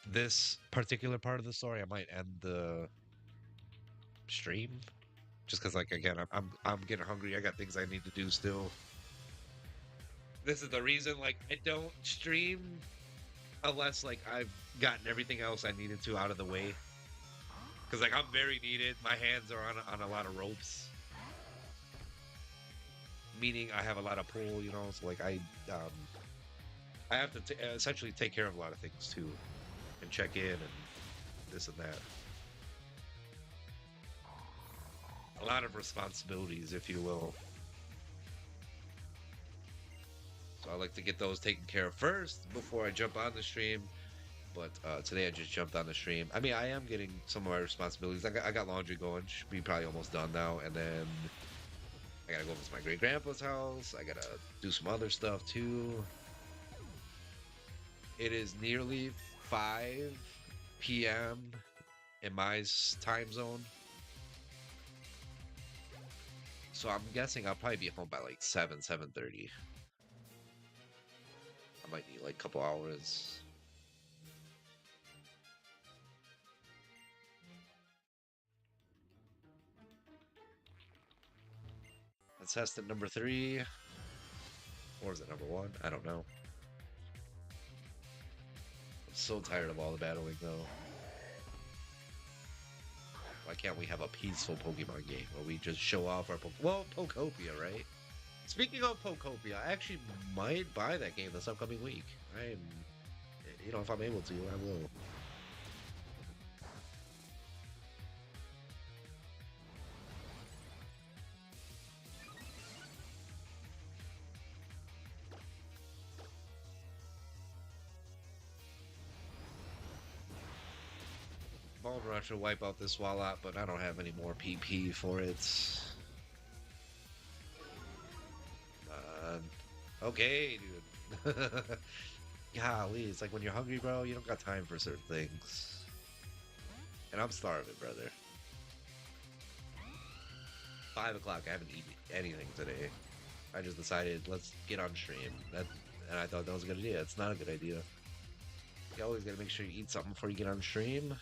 this particular part of the story, I might end the stream just because, like, again, I'm getting hungry. I got things I need to do still. This is the reason, like, I don't stream unless like I've gotten everything else I needed to out of the way. Because like I'm very needed. My hands are on a lot of ropes, meaning I have a lot of pull. You know, so like I have to essentially take care of a lot of things too, and check in and this and that. A lot of responsibilities, if you will. So I like to get those taken care of first before I jump on the stream. But today I just jumped on the stream. I mean, I am getting some of my responsibilities. I got laundry going. Should be probably almost done now. And then I gotta go visit my great grandpa's house. I gotta do some other stuff too. It is nearly 5 p.m. in my time zone. So I'm guessing I'll probably be home by like 7:30. I might need like a couple hours. Let's test it number 3. Or is it number 1? I don't know. I'm so tired of all the battling though. Why can't we have a peaceful Pokemon game where we just show off our Well, Pokopia, right? Speaking of Pokopia, I actually might buy that game this upcoming week. If I'm able to, I will. Bone Rush will wipe out this Swalot, but I don't have any more PP for it. Okay, dude. Golly, it's like when you're hungry, bro, you don't got time for certain things. And I'm starving, brother. 5 o'clock, I haven't eaten anything today. I just decided, let's get on stream. And I thought that was a good idea. It's not a good idea. You always gotta make sure you eat something before you get on stream.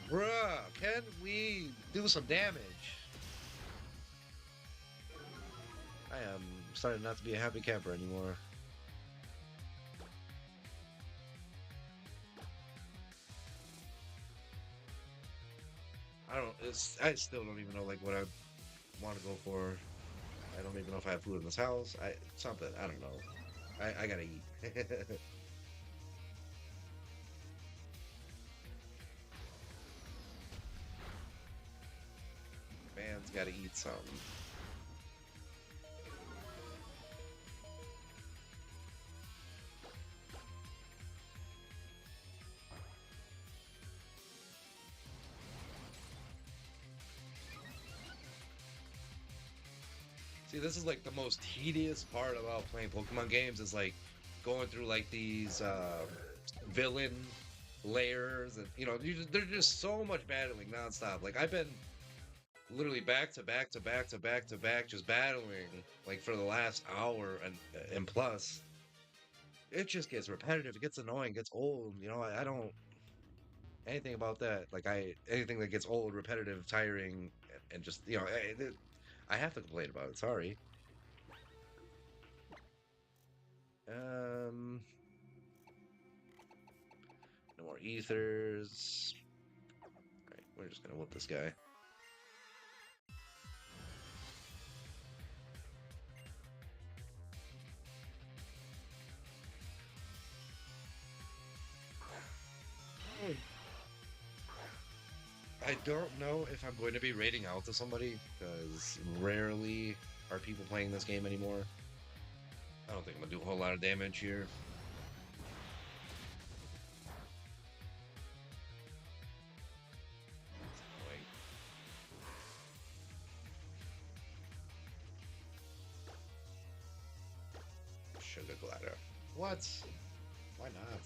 Bruh, can we do some damage? I am starting not to be a happy camper anymore. I still don't even know like what I want to go for. I don't even know if I have food in this house. Something, I don't know. I gotta eat. Man's gotta eat something. See, this is like the most tedious part about playing Pokemon games is like going through like these villain layers, and there's just so much battling nonstop. Like I've been literally back to back to back to back to back just battling like for the last hour and plus. It just gets repetitive. It gets annoying. Gets old. I don't anything about that. Like anything that gets old, repetitive, tiring, and just I have to complain about it. Sorry. Um, no more ethers. All right, we're just gonna whoop this guy. I don't know if I'm going to be raiding out to somebody because rarely are people playing this game anymore. I don't think I'm gonna do a whole lot of damage here. Sugar glider. What? Why not?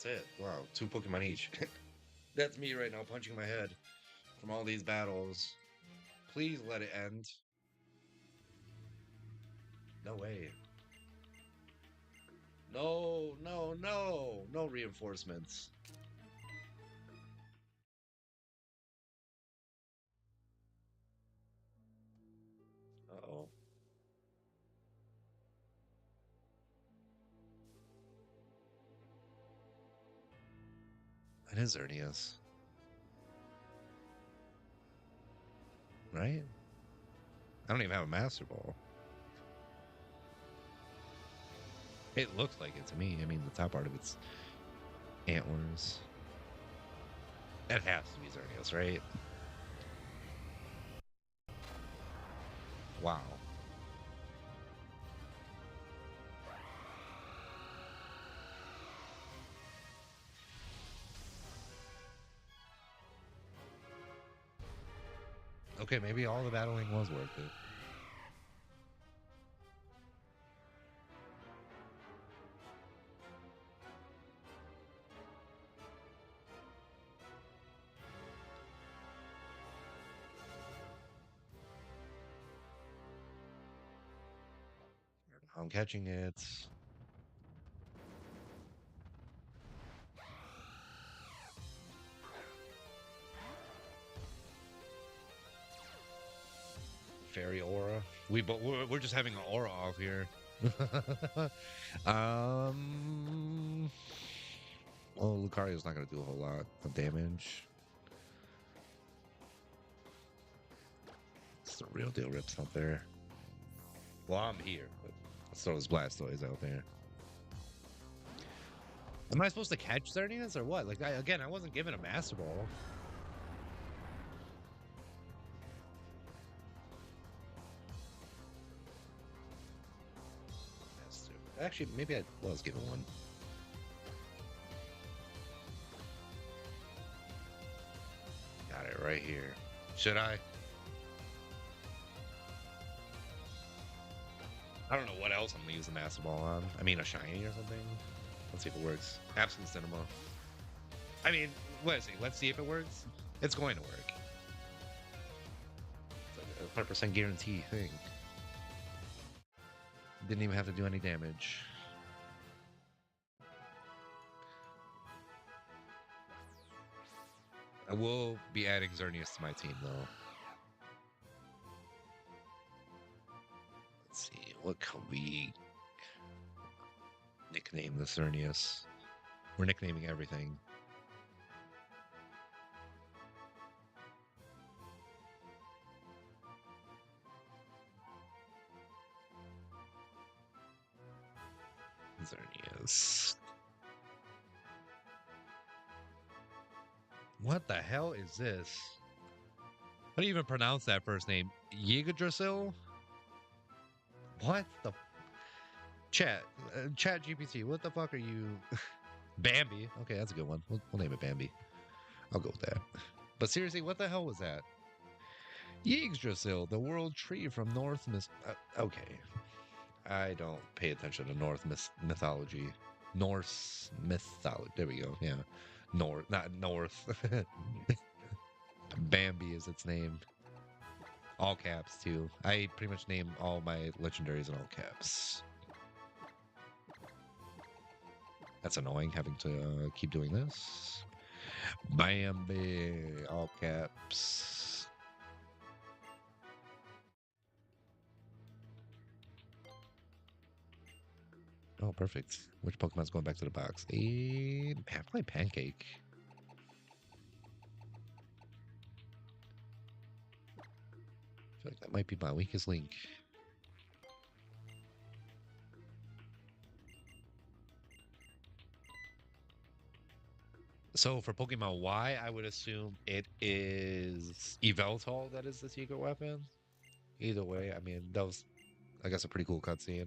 That's it. Wow, 2 Pokemon each. That's me right now punching my head from all these battles. Please let it end. No way. No, no, no. No reinforcements. Uh-oh. It is Xerneas. Right? I don't even have a Master Ball. It looks like it to me. I mean, the top part of it's antlers. It has to be Xerneas, right? Wow. Okay, maybe all the battling was worth it. I'm catching it. Fairy aura. We're just having an aura off here. um. Well, Lucario's not gonna do a whole lot of damage. It's the real deal rips out there. Well, I'm here, but let's throw those Blastoise out there. Am I supposed to catch Xerneas or what? Like, I wasn't given a Master Ball. Actually, maybe I was given one. Got it right here. Should I? I don't know what else I'm gonna use the Master Ball on. I mean, a shiny or something. Let's see if it works. Absolute Cinema. I mean, let's see if it works. It's going to work. It's like a 100% guarantee thing. Didn't even have to do any damage. I will be adding Xerneas to my team, though. Let's see, what can we nickname the Xerneas? We're nicknaming everything. Xerneas. What the hell is this? How do you even pronounce that first name? Yggdrasil? What the? Chat GPT, what the fuck are you? Bambi. Okay, that's a good one. We'll name it Bambi. I'll go with that. But seriously, what the hell was that? Yggdrasil, the world tree from Norse okay. I don't pay attention to mythology. Norse mythology. There we go. Yeah. North, not North. Bambi is its name. All caps, too. I pretty much name all my legendaries in all caps. That's annoying having to keep doing this. Bambi, all caps. Oh, perfect. Which Pokemon's going back to the box? Half-Life Pancake. I feel like that might be my weakest link. So for Pokemon Y, I would assume it is Yveltal that is the secret weapon. Either way, I mean, that was, I guess, a pretty cool cutscene.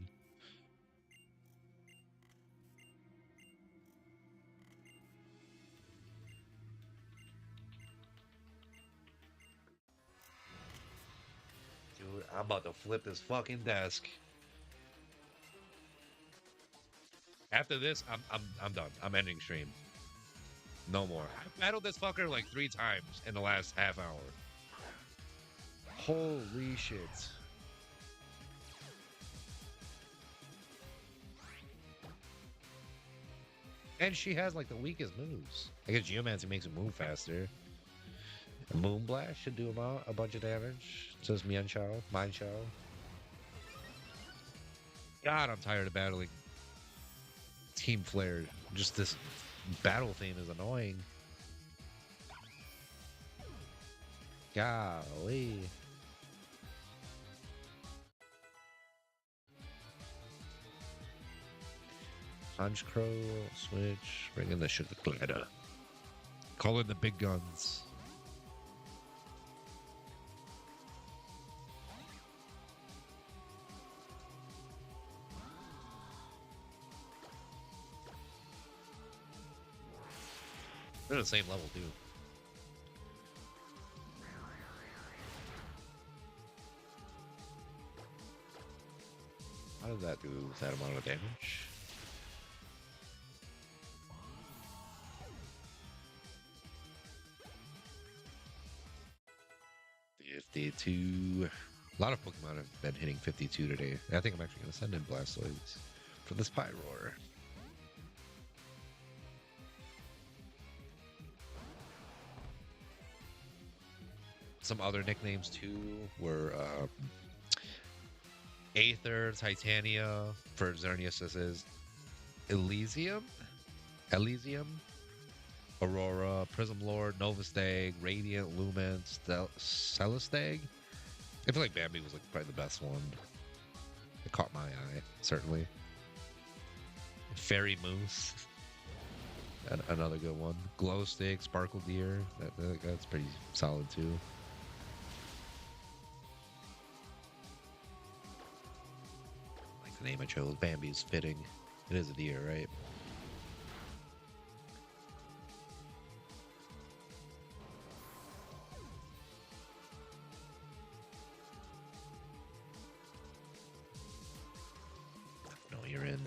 Dude, I'm about to flip this fucking desk. After this, I'm done. I'm ending stream. No more. I battled this fucker like 3 times in the last half hour. Holy shit. And she has like the weakest moves. I guess Geomancy makes it move faster. Moonblast should do about a bunch of damage. Says Mian Chao, Mine Chao. God, I'm tired of battling Team Flare. Just this battle theme is annoying. Golly. Punch Crow, switch, bring in the Sugar Glider. Call in the big guns. They're the same level, too. How does that do that amount of damage? $52. A lot of Pokemon have been hitting 52 today. I think I'm actually going to send in Blastoise for this Pyroar. Some other nicknames too were Aether, Titania, for Xerneas this is Elysium, Aurora, Prism Lord, Novastag, Radiant, Lumen, Celestag. I feel like Bambi was like probably the best one. It caught my eye, certainly. Fairy Moose, another good one. Glow Stick, Sparkle Deer, that's pretty solid too. Like the name I chose, Bambi's fitting. It is a deer, right? No, you're in.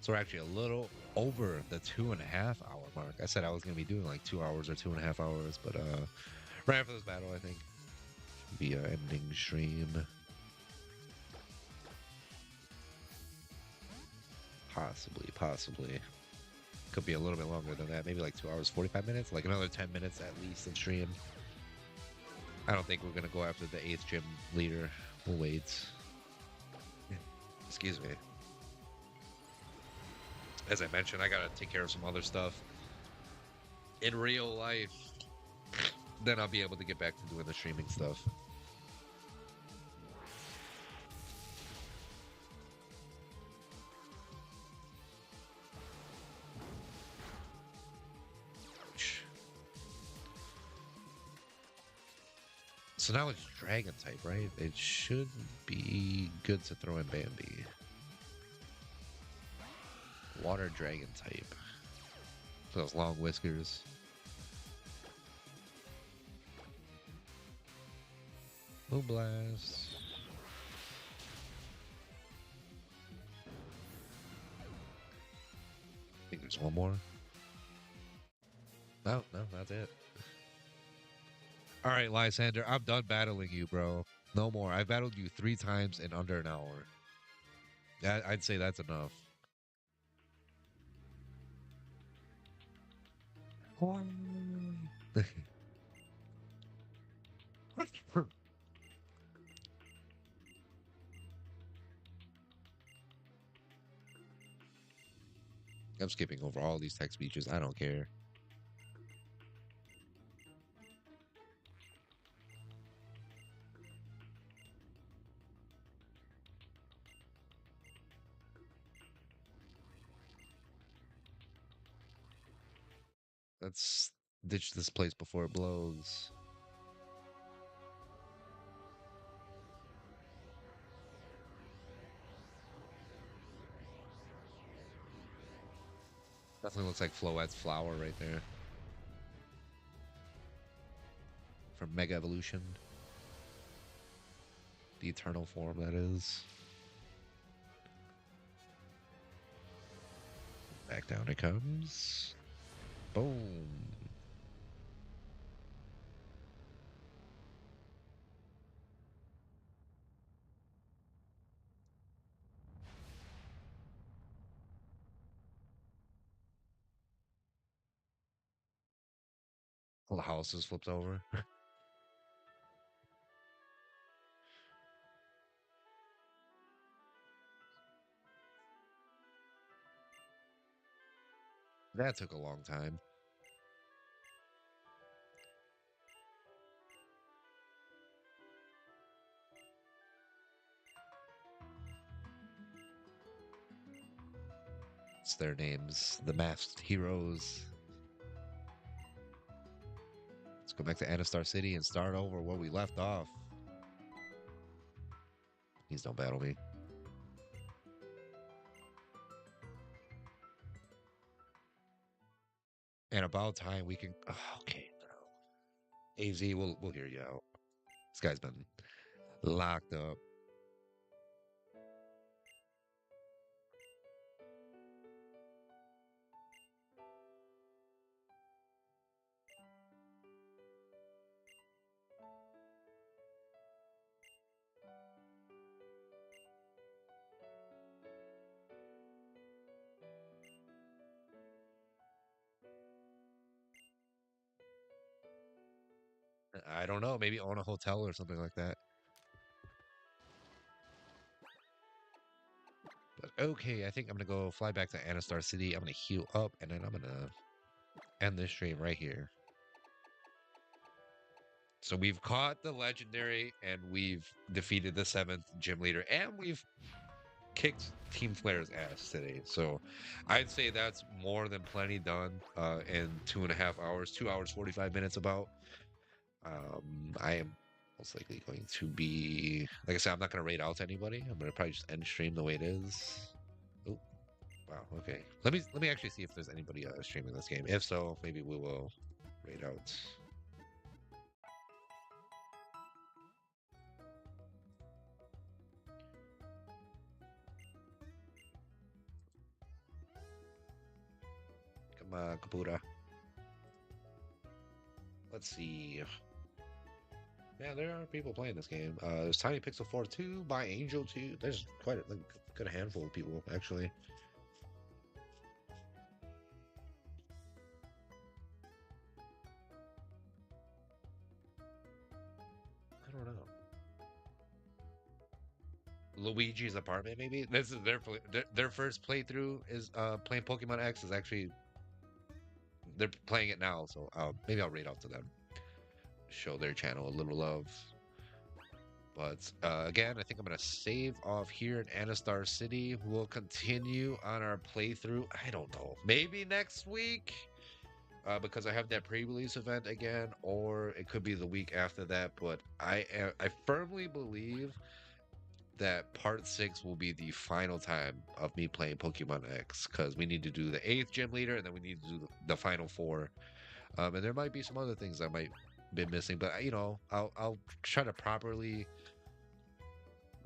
So we're actually a little over the 2.5 hour mark. I said I was gonna be doing like 2 hours or 2.5 hours, but right after this battle, I think should be our ending stream. Possibly. Could be a little bit longer than that. Maybe like 2 hours, 45 minutes, like another 10 minutes at least of stream. I don't think we're gonna go after the 8th gym leader. We'll wait. Excuse me. As I mentioned, I gotta take care of some other stuff in real life. Then I'll be able to get back to doing the streaming stuff. So now it's Dragon type, right? It should be good to throw in Bambi. Water Dragon type. Those long whiskers. Moonblast. I think there's one more. No, that's it. All right, Lysander, I'm done battling you, bro. No more. I battled you 3 times in under an hour. I'd say that's enough. I'm skipping over all these text speeches. I don't care. Let's ditch this place before it blows. Definitely looks like Floette's flower right there. From Mega Evolution. The eternal form, that is. Back down it comes. Boom. All the houses flipped over. That took a long time. It's their names. The Masked Heroes. Let's go back to Anastar City and start over where we left off. Please don't battle me. And about time we can. Oh, okay, bro. AZ, we'll hear you out. This guy's been locked up. I don't know. Maybe own a hotel or something like that. But okay, I think I'm gonna go fly back to Anastar City. I'm gonna heal up, and then I'm gonna end this stream right here. So we've caught the legendary, and we've defeated the 7th gym leader, and we've kicked Team Flare's ass today. So I'd say that's more than plenty done in 2.5 hours, 2 hours 45 minutes about. I am most likely going to be, like I said, I'm not going to raid out to anybody. I'm going to probably just end stream the way it is. Oh, wow. Okay. Let me actually see if there's anybody streaming this game. If so, maybe we will raid out. Come on, Kabuta. Let's see. Yeah, there are people playing this game. There's Tiny Pixel 4 2 by Angel 2. There's quite a good handful of people, actually. I don't know. Luigi's apartment, maybe. This is their first playthrough is playing Pokemon X. Is actually they're playing it now, so maybe I'll raid out to them, show their channel a little love. But again, I think I'm gonna save off here in Anastar City. We'll continue on our playthrough. I don't know, maybe next week. Because I have that pre-release event again, or it could be the week after that. But I firmly believe that part 6 will be the final time of me playing Pokemon X, because we need to do the 8th gym leader, and then we need to do the final 4. And there might be some other things I might be missing, but I'll try to properly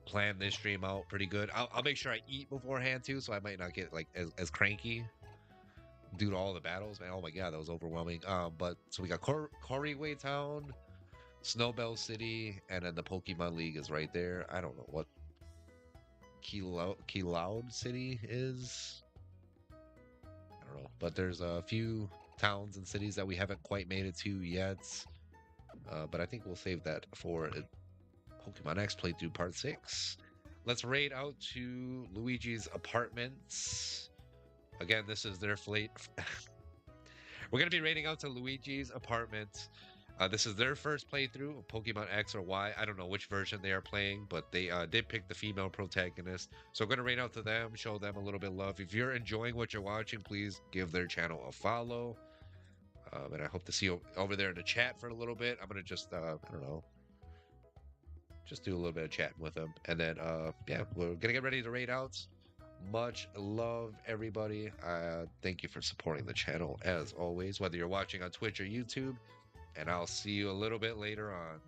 plan this stream out pretty good. I'll make sure I eat beforehand too, so I might not get like as cranky due to all the battles. Man, oh my god, that was overwhelming. But so we got Corriway Town, Snowbell City, and then the Pokemon League is right there. I don't know what Keloud City is. I don't know, but there's a few towns and cities that we haven't quite made it to yet. But I think we'll save that for Pokemon X playthrough part 6. Let's raid out to Luigi's apartments. Again, this is their fleet. We're going to be raiding out to Luigi's apartment. This is their first playthrough of Pokemon X or Y. I don't know which version they are playing, but they did pick the female protagonist. So I'm going to raid out to them, show them a little bit of love. If you're enjoying what you're watching, please give their channel a follow. And I hope to see you over there in the chat for a little bit. I'm going to just, I don't know, just do a little bit of chatting with them. And then, yeah, we're going to get ready to raid out. Much love, everybody. Thank you for supporting the channel as always, whether you're watching on Twitch or YouTube. And I'll see you a little bit later on.